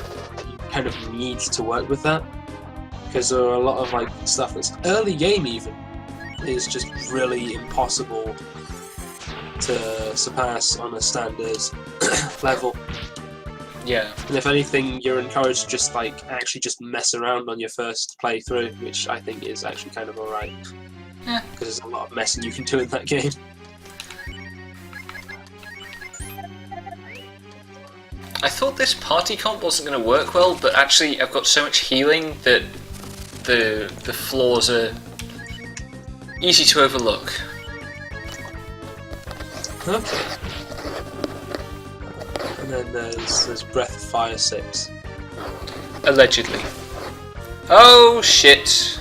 You kind of need to work with that because there are a lot of like stuff that's early game even is just really impossible to surpass on a standard level. Yeah. And if anything, you're encouraged to just like actually just mess around on your first playthrough, which I think is actually kind of alright. Yeah. Because there's a lot of messing you can do in that game. I thought this party comp wasn't going to work well, but actually I've got so much healing that the flaws are easy to overlook. Okay. And then there's Breath of Fire 6. Allegedly. Oh shit!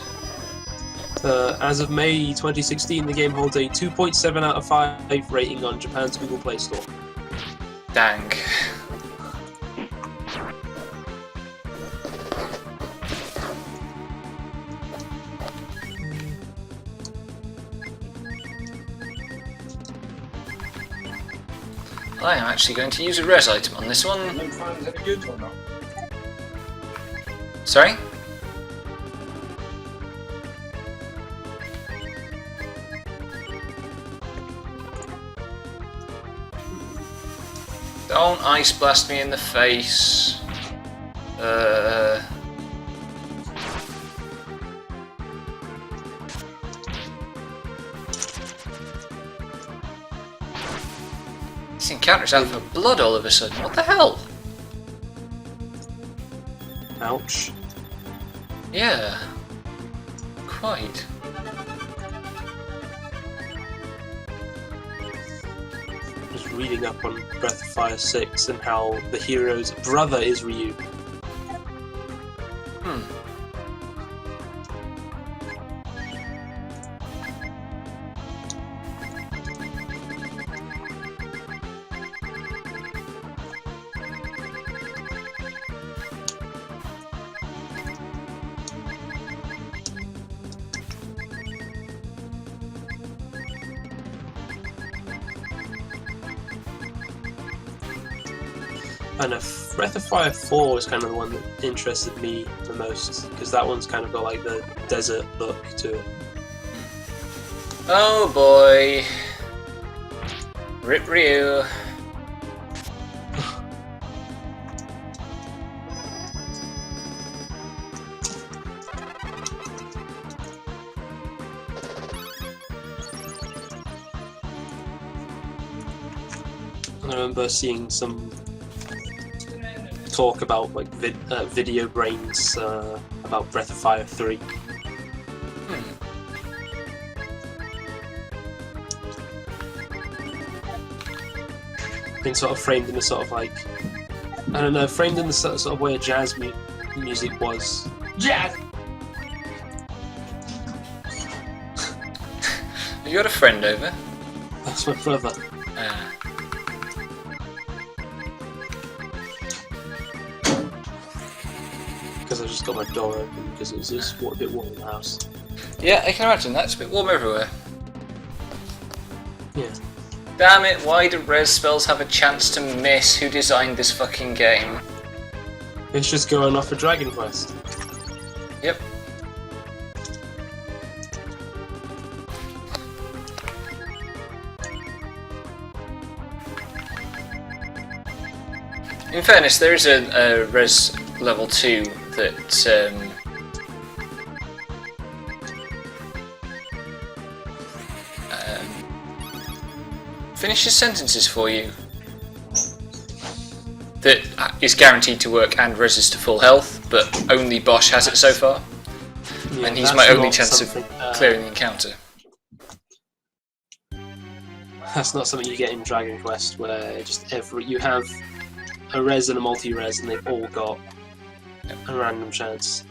As of May 2016, the game holds a 2.7 out of 5 rating on Japan's Google Play Store. Dang. I am actually going to use a res item on this one. Don't find it any good or not? Sorry? Don't ice blast me in the face. This encounter's out for blood all of a sudden. What the hell? Ouch. Yeah. Quite. Just reading up on Breath of Fire 6 and how the hero's brother is Ryu. Hmm. And Breath of Fire 4 is kind of the one that interested me the most, because that one's kind of got like the desert look to it. Oh boy. Rip Ryu. I remember seeing some talk about like video brains about Breath of Fire 3. Been sort of framed in a sort of like, I don't know, framed in the sort of way jazz music was. Jazz! Have you got a friend over? That's my brother. Because I just got my door open because it was just a bit warm in the house. Yeah, I can imagine that. It's a bit warm everywhere. Yeah. Damn it, why do res spells have a chance to miss? Who designed this fucking game? It's just going off a Dragon Quest. Yep. In fairness, there is a res level 2 that finishes sentences for you. That is guaranteed to work and reses to full health, but only Bosch has it so far. Yeah, And he's my only not chance of something, clearing the encounter. That's not something you get in Dragon Quest, where just you have a res and a multi-res, and they've all got a random chance.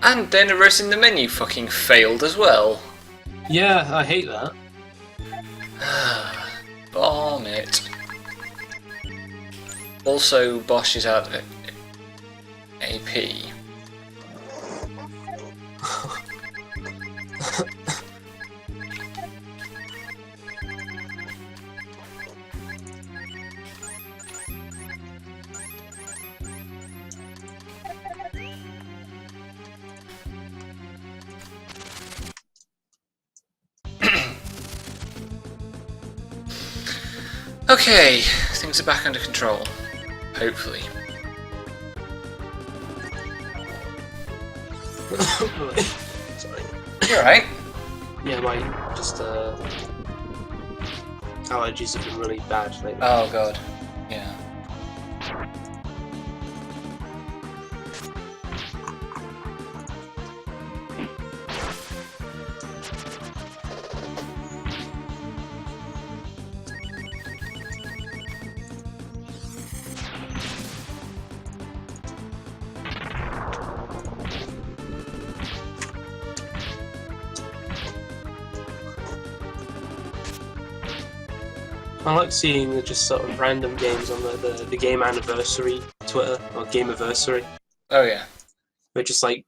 And then a res in the menu fucking failed as well. Yeah, I hate that. Bomb it. Also, Bosch is out of AP. Okay, things are back under control. Hopefully. Sorry. You alright? Yeah, my allergies have been really bad lately. Oh god. Yeah. I like seeing the just sort of random games on the Game Anniversary Twitter, or Gameanniversary, Oh yeah. where it just like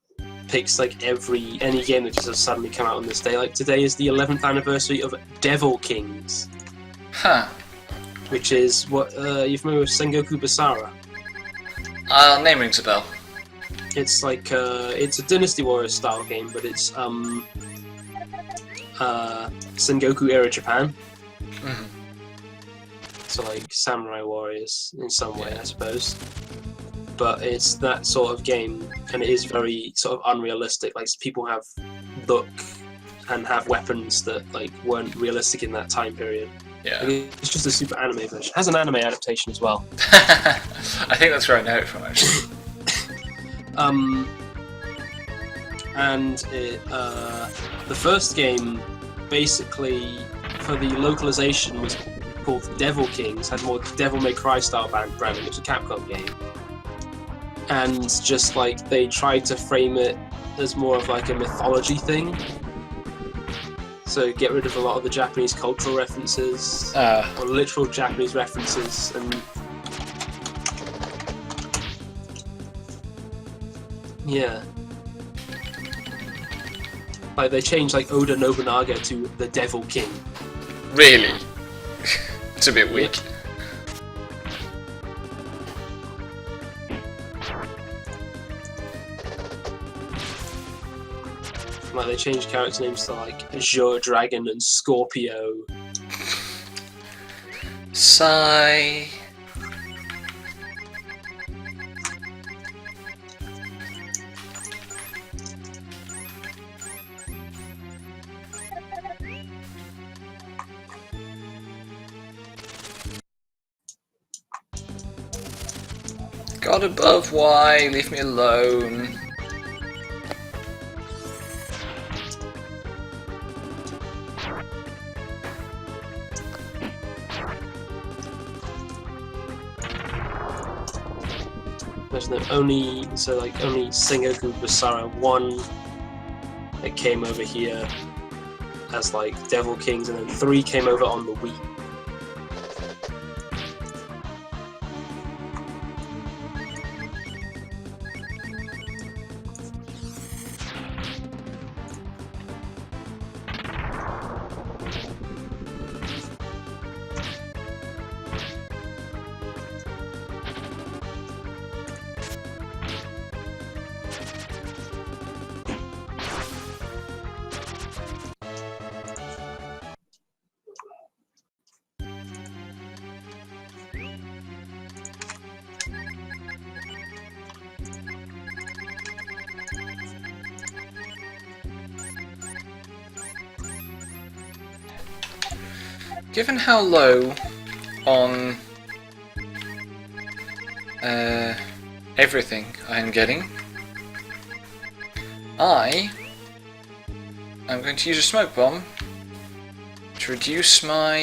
picks like any game that just has suddenly come out on this day. Like today is the 11th anniversary of Devil Kings, Huh. which is what you familiar with Sengoku Basara? Name rings a bell. It's like it's a Dynasty Warriors style game, but it's Sengoku era Japan. Mhm. So like Samurai Warriors in some way, I suppose. But it's that sort of game, and it is very sort of unrealistic. Like people have look and have weapons that like weren't realistic in that time period. Yeah. Like, it's just a super anime version. It has an anime adaptation as well. I think that's where I know it from, actually. And the first game, basically, for the localization was called Devil Kings, had more Devil May Cry style branding. It was a Capcom game, and just like they tried to frame it as more of like a mythology thing. So get rid of a lot of the Japanese cultural references, or literal Japanese references, and yeah. Like they changed like Oda Nobunaga to the Devil King. Really? It's a bit weak. Like they changed character names to like Azure Dragon and Scorpio. Sigh. God above, why? Leave me alone. There's no only Sengoku Basara 1 that came over here as like Devil Kings, and then 3 came over on the Wii. Given how low on everything I am getting, I am going to use a smoke bomb to reduce my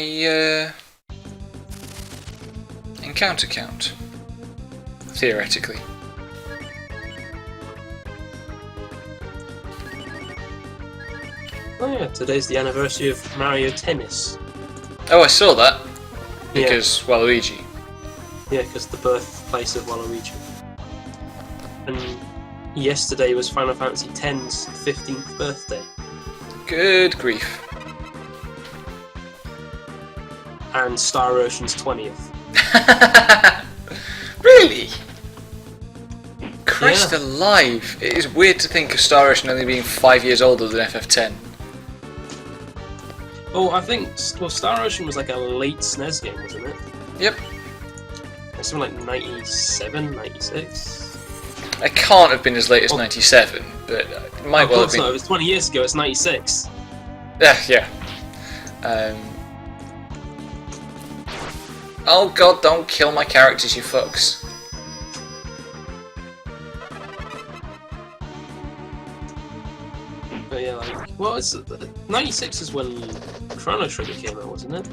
encounter count, theoretically. Oh yeah, today's the anniversary of Mario Tennis. Oh, I saw that, because Waluigi. Yeah, because the birthplace of Waluigi. And yesterday was Final Fantasy X's 15th birthday. Good grief. And Star Ocean's 20th. Really? Christ Yeah. alive! It is weird to think of Star Ocean only being 5 years older than FF10. Oh, I think Star Ocean was like a late SNES game, wasn't it? Yep. It's something like 97, 96. It can't have been as late as Oh. 97, but it might Of well have course been. not, it was 20 years ago, it's 96. Yeah. Oh god, don't kill my characters, you fucks. But yeah, like, well, it's 96 is when Chrono Trigger came out, wasn't it?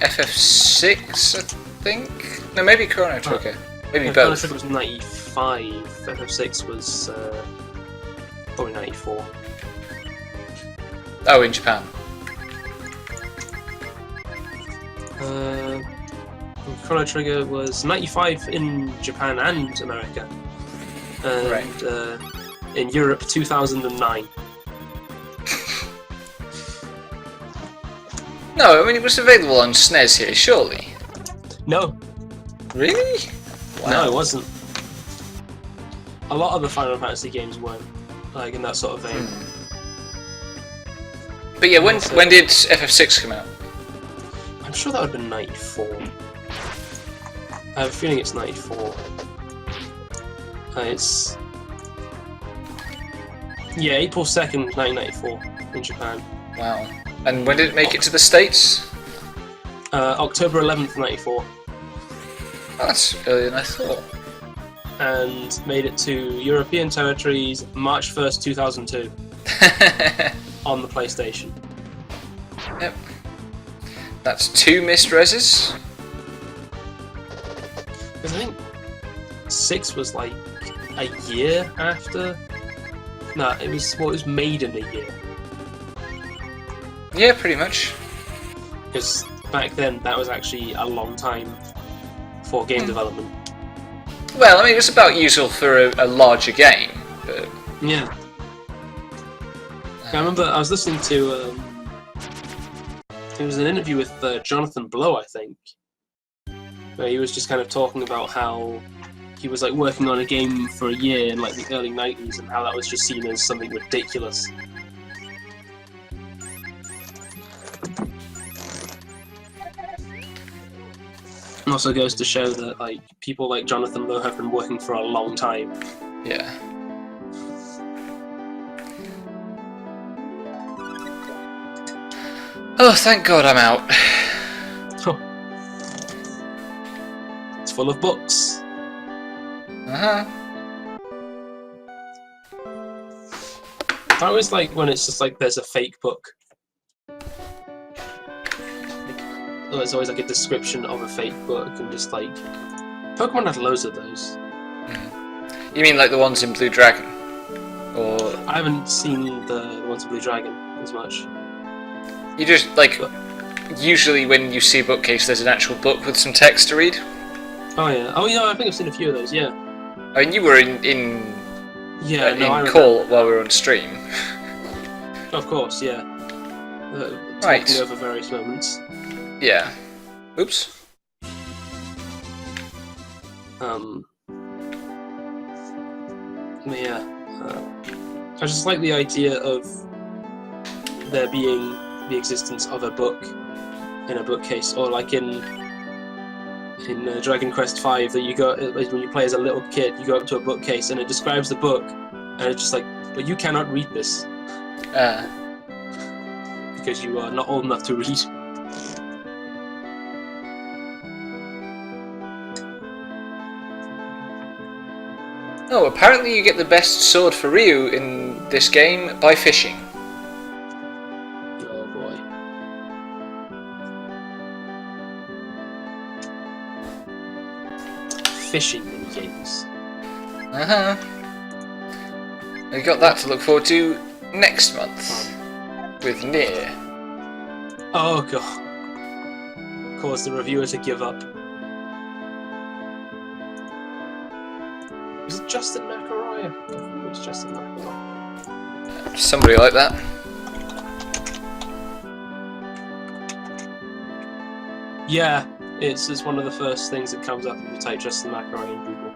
FF6, I think? No, maybe Chrono Trigger. Maybe Yeah, Chrono both. Trigger was 95, FF6 was probably 94. Oh, in Japan. Chrono Trigger was 95 in Japan and America. And Right. In Europe, 2009. No, I mean it was available on SNES here, surely. No, Really? no, it wasn't. A lot of the Final Fantasy games weren't, like in that sort of vein. But yeah, when So- did FF6 come out? I'm sure that would have been 94. I have a feeling it's 94. It's Yeah, April 2nd, 1994, in Japan. Wow. And when did it make it to the States? October 11th, 94. Oh, that's earlier than I thought. And made it to European territories March 1st, 2002, on the PlayStation. Yep. That's 2 missed reses. Because I think 6 was like a year after. No, it was made in a year. Yeah, pretty much. Because back then that was actually a long time for game development. Well, I mean, it was about usual for a larger game, but... Yeah. I remember I was listening to... it was an interview with Jonathan Blow, I think, where he was just kind of talking about how he was like working on a game for a year in like the early 90s and how that was just seen as something ridiculous. It also goes to show that like people like Jonathan Blow have been working for a long time. Yeah. Oh, thank God I'm out. It's full of books. Uh-huh. I always like when it's just like there's a fake book. There's always like a description of a fake book and just like... Pokemon had loads of those. You mean like the ones in Blue Dragon? Or... I haven't seen the ones in Blue Dragon as much. You just, like... Usually when you see a bookcase, there's an actual book with some text to read. Oh yeah. Oh yeah, I think I've seen a few of those, yeah. I mean, you were in Yeah, no, I call while we were on stream. Of course, yeah. Right. Talking over various moments. Yeah. Oops. Yeah. I just like the idea of there being the existence of a book in a bookcase, or like in Dragon Quest V, that you go like, when you play as a little kid, you go up to a bookcase and it describes the book, and it's just like, but you cannot read this because you are not old enough to read. Oh, apparently you get the best sword for Ryu in this game by fishing. Oh boy. Fishing mini games. Uh-huh. We got that to look forward to next month with Nier. Oh god. Cause the reviewer to give up. Was it Justin McElroy? I think it was Justin McElroy. Somebody like that. Yeah, it's one of the first things that comes up if you type Justin McElroy in Google.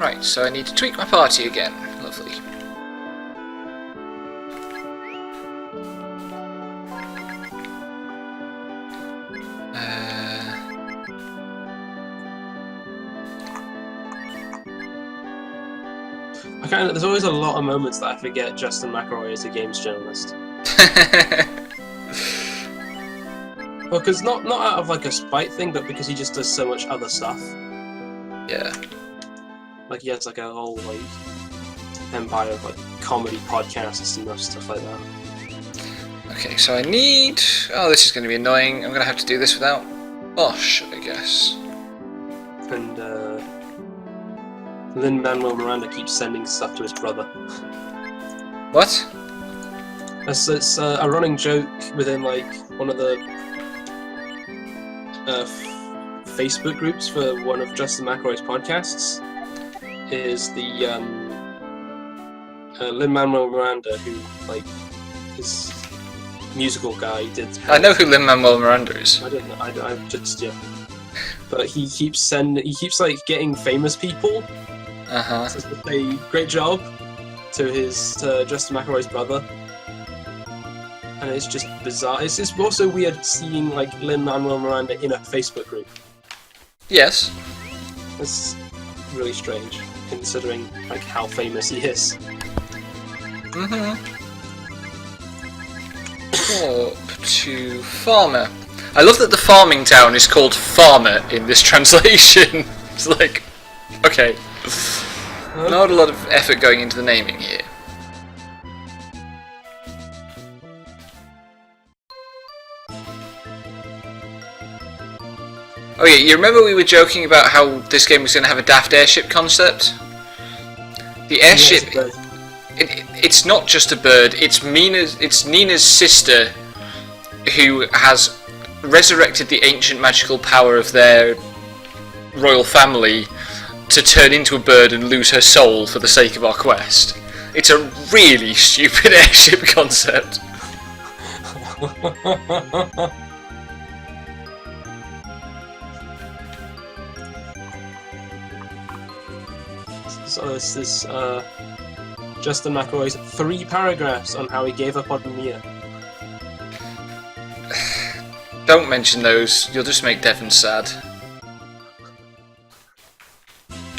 Right, so I need to tweak my party again. Lovely. There's always a lot of moments that I forget Justin McElroy is a games journalist. Well, because not out of like a spite thing, but because he just does so much other stuff. Yeah. Like he has like a whole like empire of like comedy podcasts and stuff like that. Okay, so I need... Oh, this is going to be annoying. I'm going to have to do this without Bosch, I guess. And Lin-Manuel Miranda keeps sending stuff to his brother. What? It's a running joke within like one of the Facebook groups for one of Justin McElroy's podcasts. Is the Lin-Manuel Miranda, who like is musical guy. I know who Lin-Manuel Miranda is. I don't know. I just yeah. But he keeps like getting famous people. Uh-huh. To say great job to Justin McElroy's brother. and it's just bizarre. It's just also weird seeing like Lin-Manuel Miranda in a Facebook group. Yes. It's really strange, considering like how famous he is. Up to Farmer. I love that the farming town is called Farmer in this translation. It's like, okay. Not a lot of effort going into the naming here. Oh yeah, you remember we were joking about how this game was going to have a daft airship concept? The airship, it's not just a bird, it's Nina's sister who has resurrected the ancient magical power of their royal family to turn into a bird and lose her soul for the sake of our quest. It's a really stupid airship concept. So this is Justin McElroy's 3 paragraphs on how he gave up on Mia. Don't mention those, you'll just make Devon sad.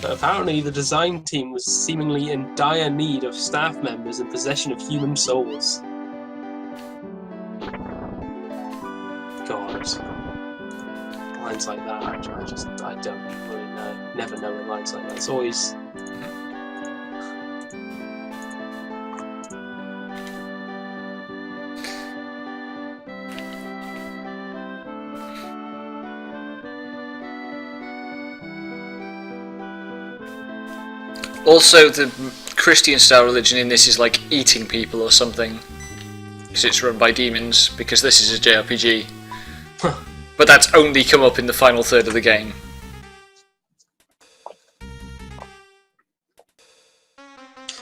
But apparently the design team was seemingly in dire need of staff members in possession of human souls. God. Lines like that, I don't really know. Never know with lines like that. It's always... Also, the Christian-style religion in this is like eating people or something. Because it's run by demons, because this is a JRPG. But that's only come up in the final third of the game.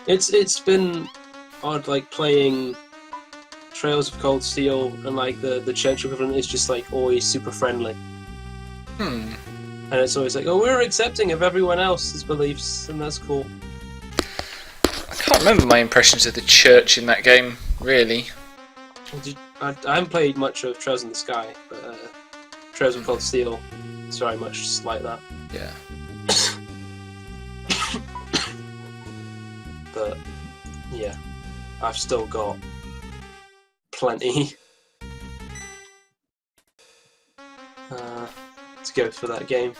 It's been odd, like, playing Trails of Cold Steel, and like the church equivalent is just like always super friendly. And it's always like, oh, we're accepting of everyone else's beliefs, and that's cool. I can't remember my impressions of the church in that game, really. I haven't played much of Trails in the Sky, but Trails of Cold Steel is very much like that. Yeah. But yeah, I've still got plenty to go for that game.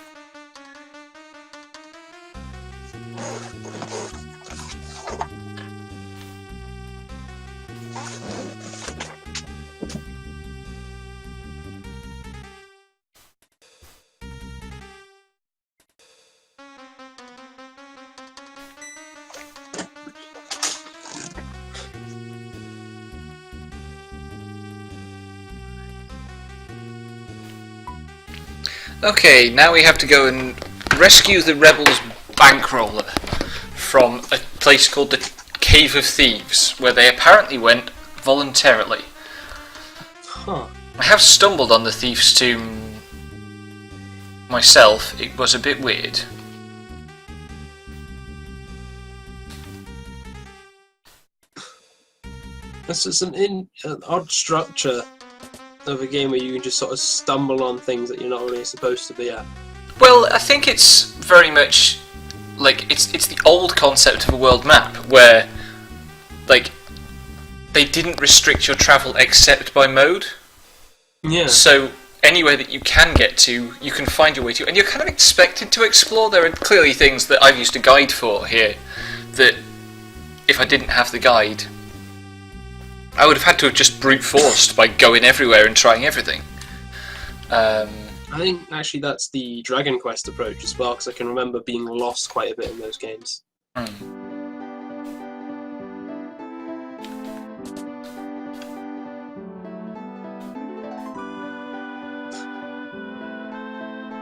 Okay, now we have to go and rescue the rebels' bankroller from a place called the Cave of Thieves, where they apparently went voluntarily. Huh. I have stumbled on the Thief's Tomb myself. It was a bit weird. That's just an odd structure of a game where you can just sort of stumble on things that you're not really supposed to be at. Well, I think it's very much like it's the old concept of a world map where like they didn't restrict your travel except by mode. Yeah. So anywhere that you can get to, you can find your way to, and you're kind of expected to explore. There are clearly things that I've used a guide for here that if I didn't have the guide, I would have had to have just brute forced by going everywhere and trying everything. I think actually that's the Dragon Quest approach as well, because I can remember being lost quite a bit in those games. I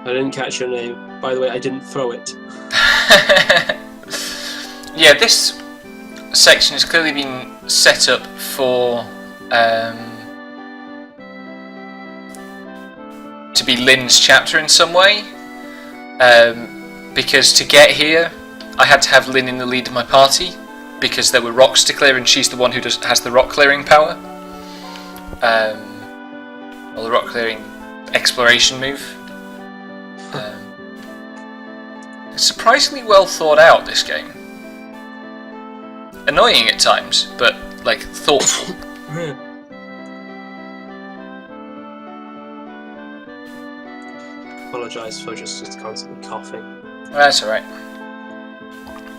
didn't catch your name. By the way, I didn't throw it. Yeah, this section has clearly been set up for to be Lynn's chapter in some way, because to get here I had to have Lynn in the lead of my party because there were rocks to clear and she's the one who has the rock clearing power. or the rock clearing exploration move. It's surprisingly well thought out, this game. Annoying at times, but like thoughtful. Apologise for just constantly coughing. That's alright.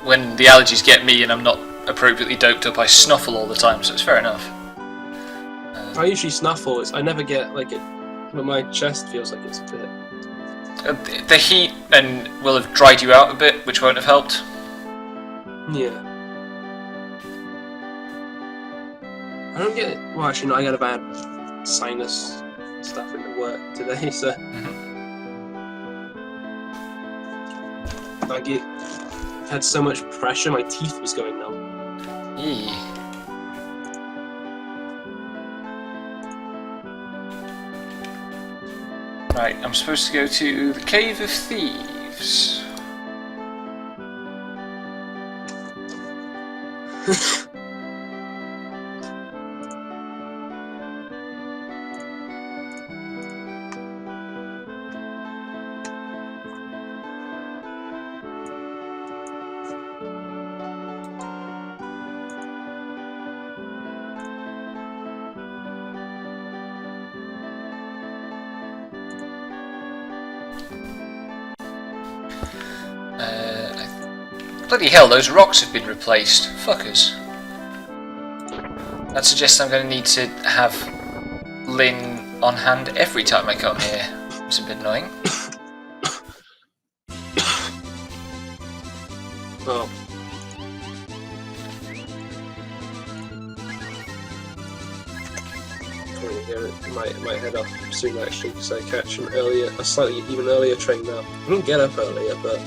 When the allergies get me and I'm not appropriately doped up, I snuffle all the time, so it's fair enough. I usually snuffle. I never get like it, but my chest feels like it's a bit. The heat and will have dried you out a bit, which won't have helped. Yeah. I don't get it. Well, actually, no, I got a bad sinus stuff in the work today, so. Like it had so much pressure, my teeth was going numb. Yee. Right, I'm supposed to go to the Cave of Thieves. Bloody hell, those rocks have been replaced. Fuckers. That suggests I'm going to need to have Lynn on hand every time I come here. It's a bit annoying. Oh. Might head up soon actually, because I catch a slightly even earlier train now. I don't get up earlier, but.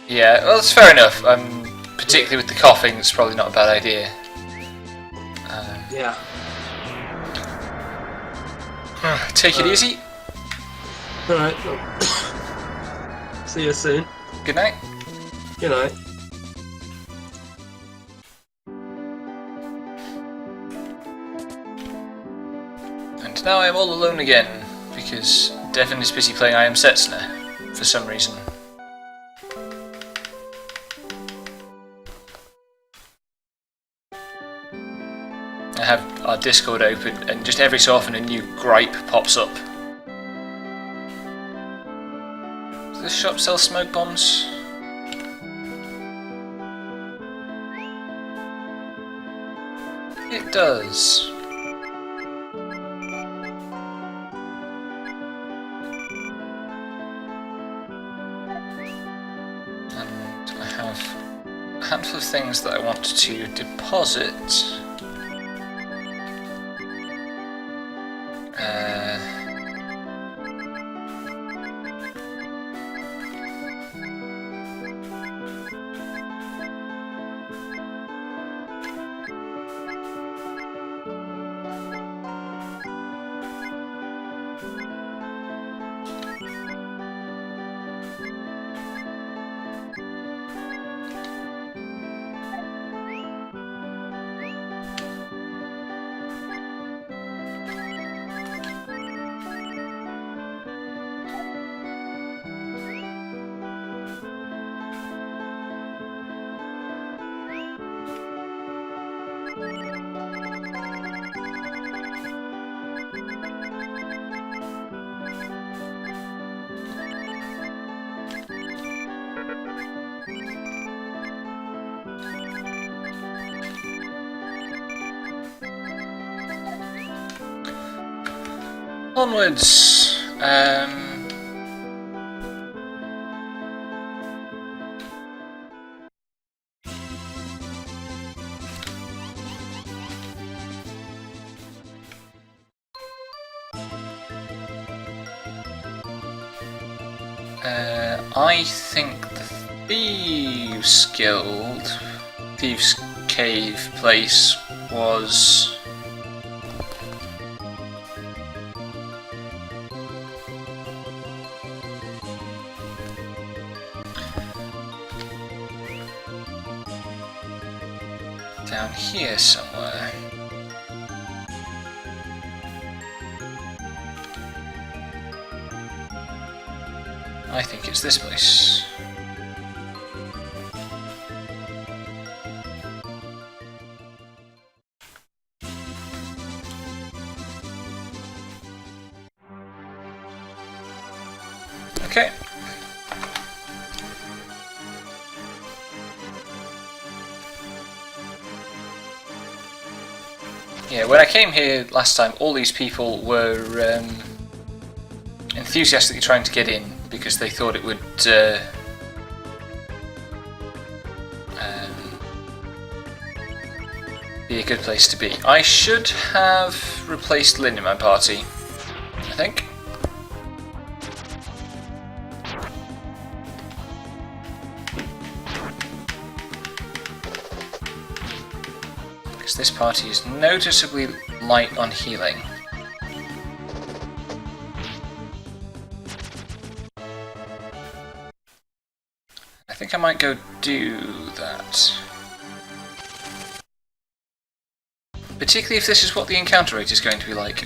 Yeah, well, that's fair enough. Particularly with the coughing, it's probably not a bad idea. Yeah. Take it easy. Alright. See you soon. Good night. Good night. And now I'm all alone again, because Devin is busy playing I Am Setsuna, for some reason. I have our Discord open, and just every so often a new gripe pops up. Does this shop sell smoke bombs? It does. And I have a handful of things that I want to deposit. Onwards. I think the Thieves Guild, Thieves Cave place was. Down here somewhere. I think it's this place. Okay. Yeah, when I came here last time, all these people were enthusiastically trying to get in because they thought it would be a good place to be. I should have replaced Lynn in my party, I think. Because this party is noticeably light on healing. I think I might go do that. Particularly if this is what the encounter rate is going to be like.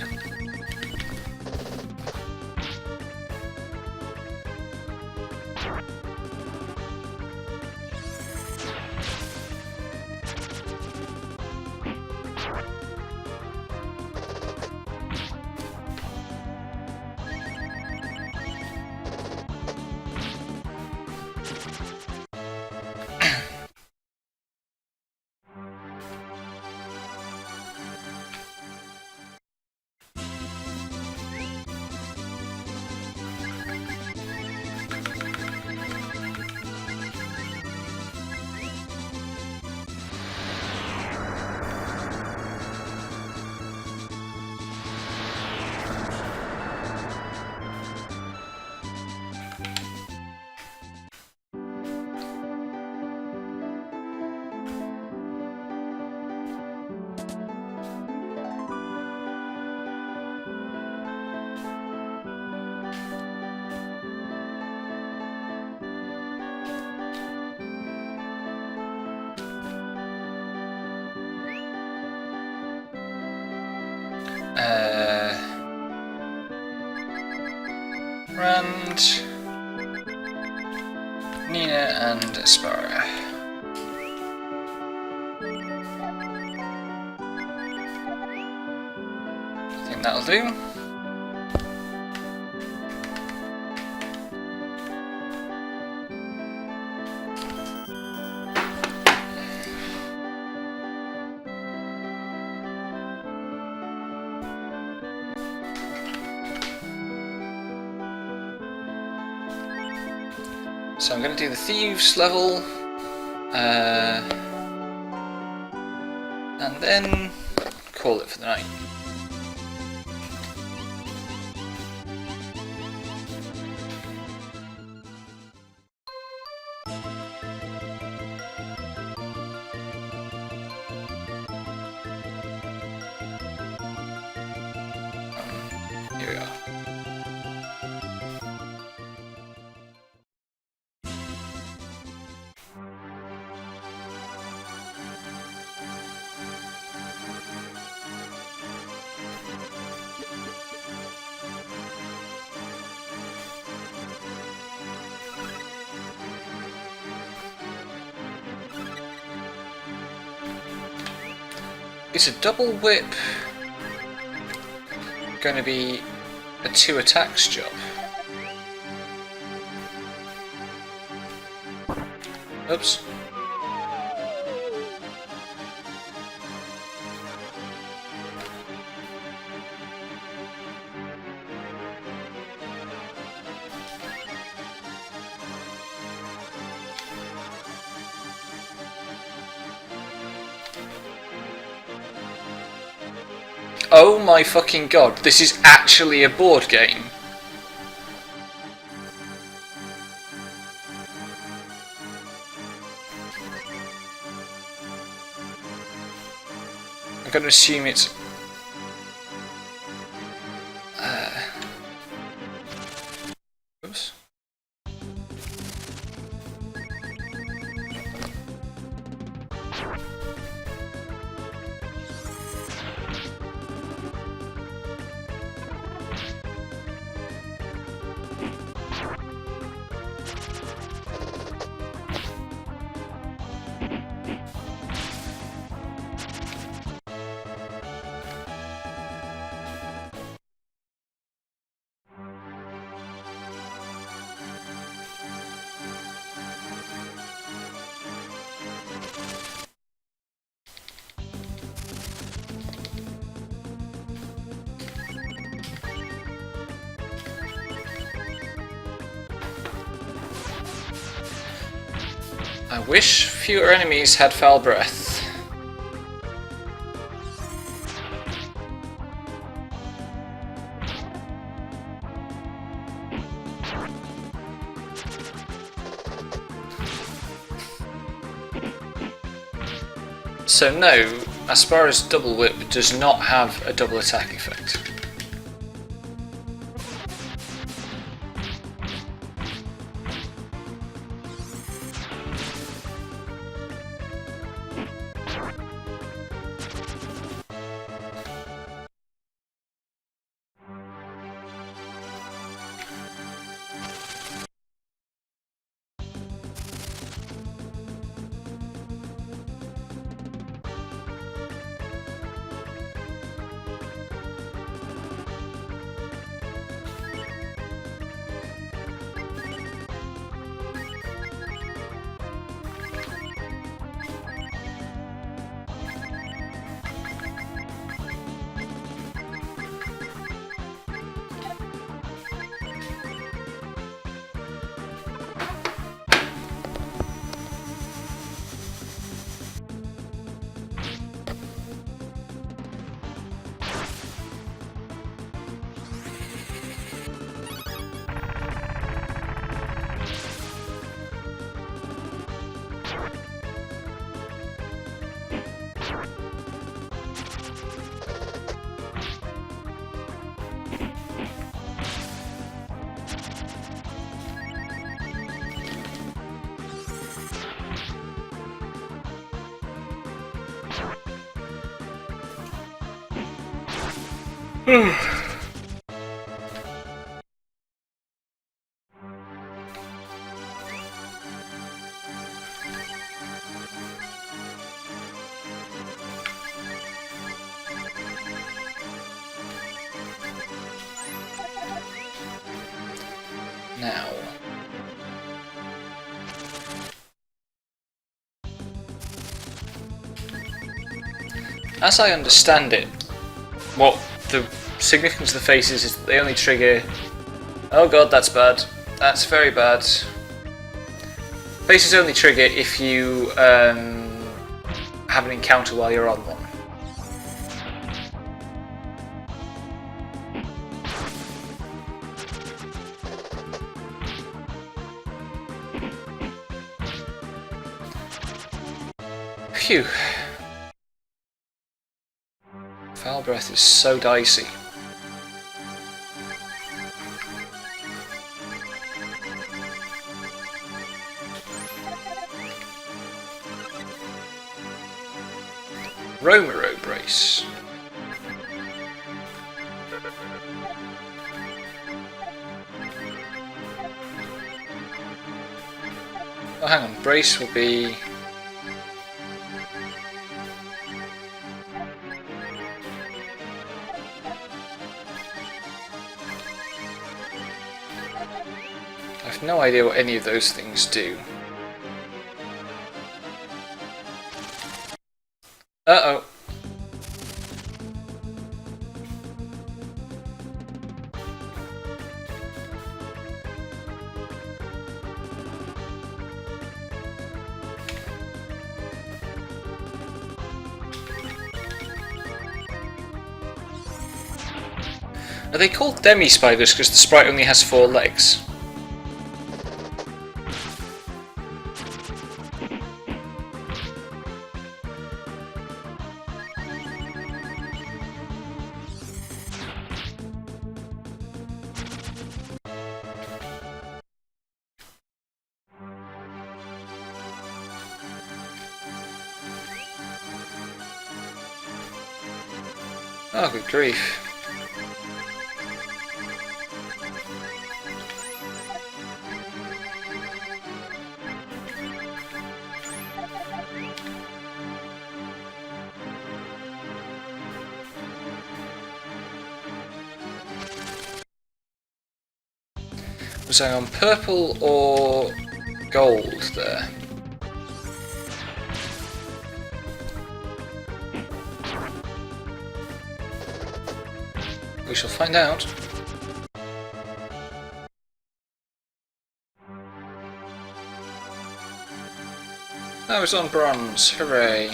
Rand, Nina and Aspara. I think that'll do. So I'm going to do the Thieves level, and then call it for the night. Here we are. It's a double whip. Going to be a 2 attacks job. Oops. Oh my fucking god, this is actually a board game. I'm going to assume it's... Oops. I wish fewer enemies had foul breath. So no, Aspara's double whip does not have a double attack effect. Now, as I understand it, what the significance of the faces is that they only trigger... Oh god, that's bad. That's very bad. Faces only trigger if you have an encounter while you're on one. Phew. Foul breath is so dicey. Romero brace. Oh, hang on. Brace will be... I have no idea what any of those things do. Uh-oh. Are they called demi-spiders because the sprite only has 4 legs? Oh, good grief. Was I on purple or gold there? We shall find out. I was on bronze, hooray!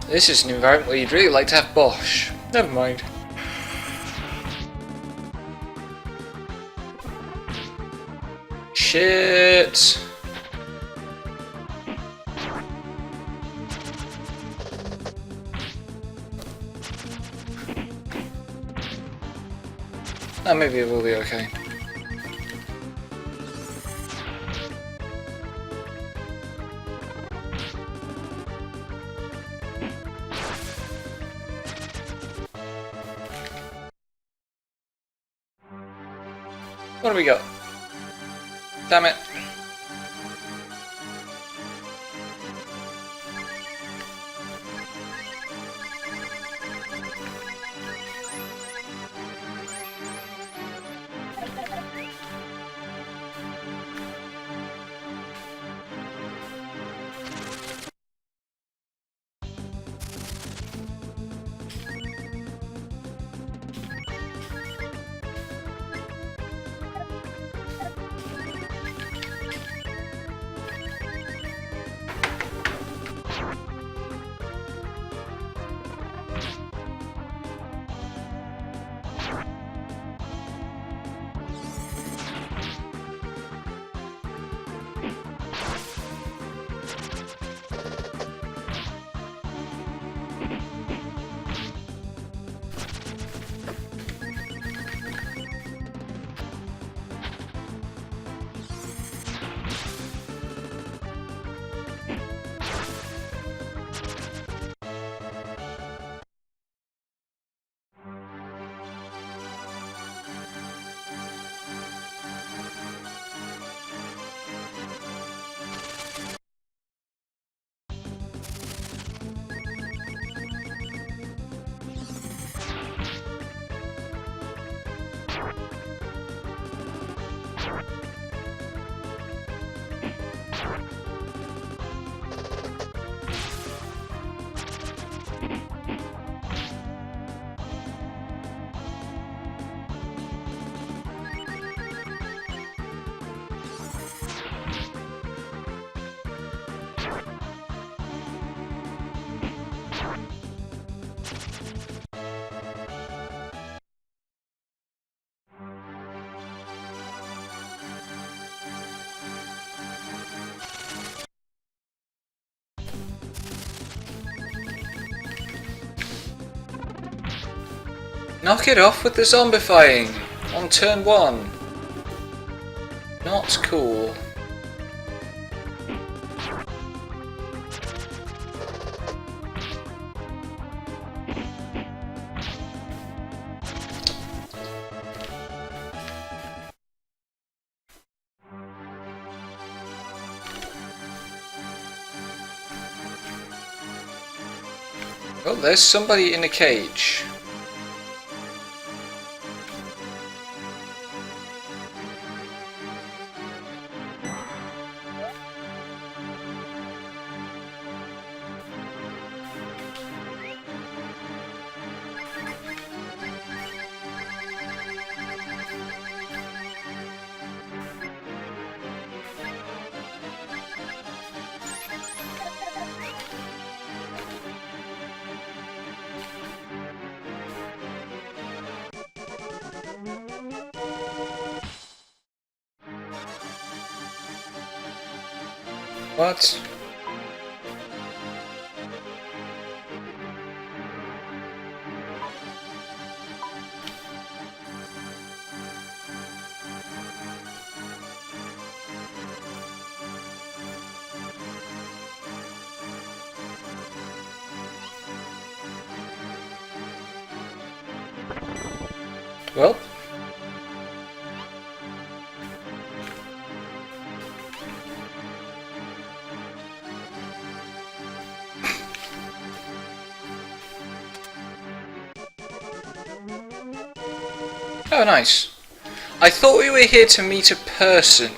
This is an environment where you'd really like to have Bosch. Never mind. Shit! Oh, maybe it will be okay. What do we got? Damn it. Knock it off with the zombifying on turn 1. Not cool. Oh, there's somebody in a cage. What? Well, Oh, nice. I thought we were here to meet a person.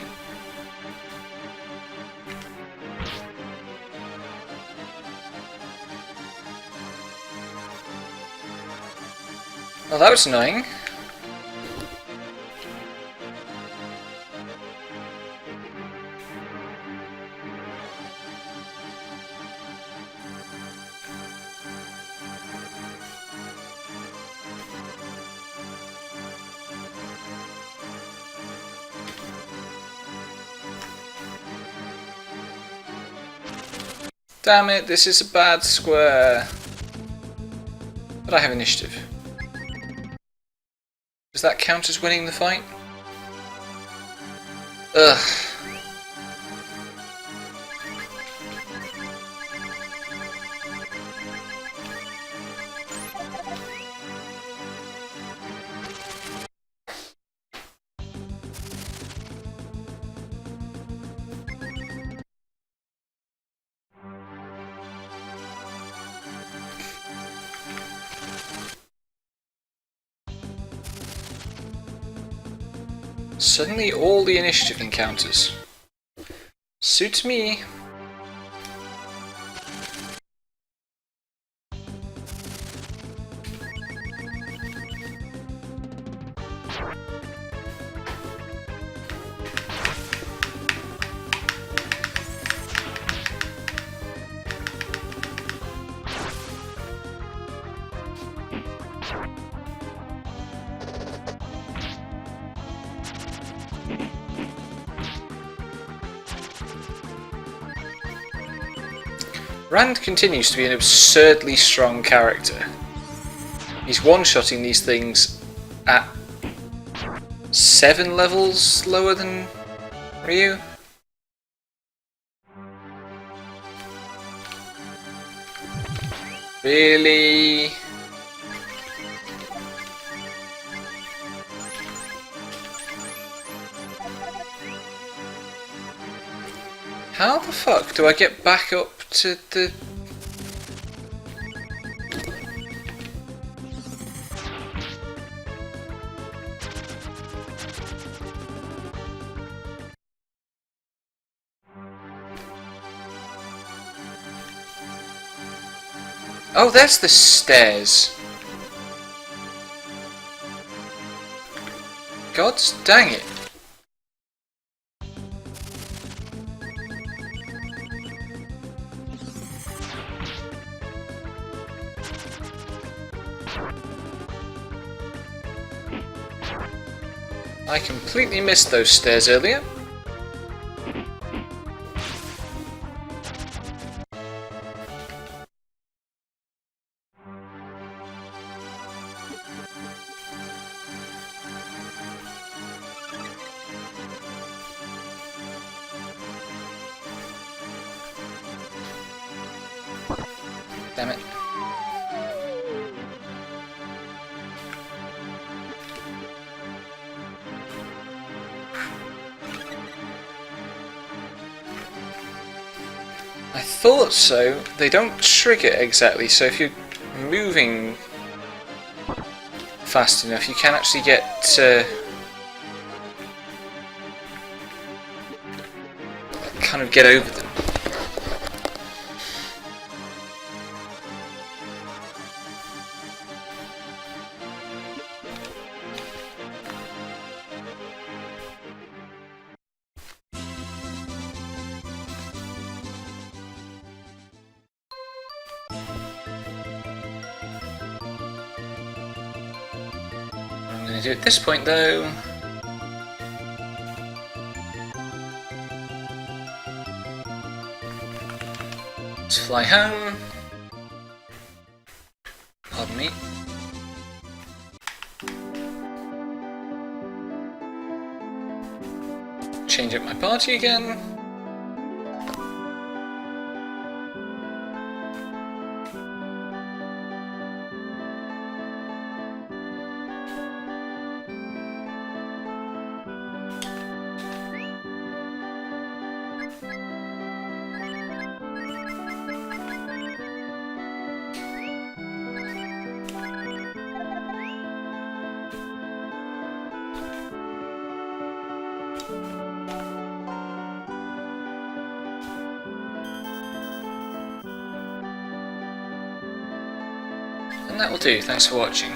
Well, that was annoying. Damn it, this is a bad square. But I have initiative. Does that count as winning the fight? Ugh. Suddenly all the initiative encounters. Suits me. Rand continues to be an absurdly strong character. He's one-shotting these things at 7 levels lower than Ryu. Really? How the fuck do I get back up to the... Oh, there's the stairs. God dang it. I completely missed those stairs earlier. Damn it. I thought so. They don't trigger exactly, so if you're moving fast enough, you can actually get kind of get over them. I'm going to do at this point though. Let's fly home. Pardon me. Change up my party again. And that will do. Thanks for watching.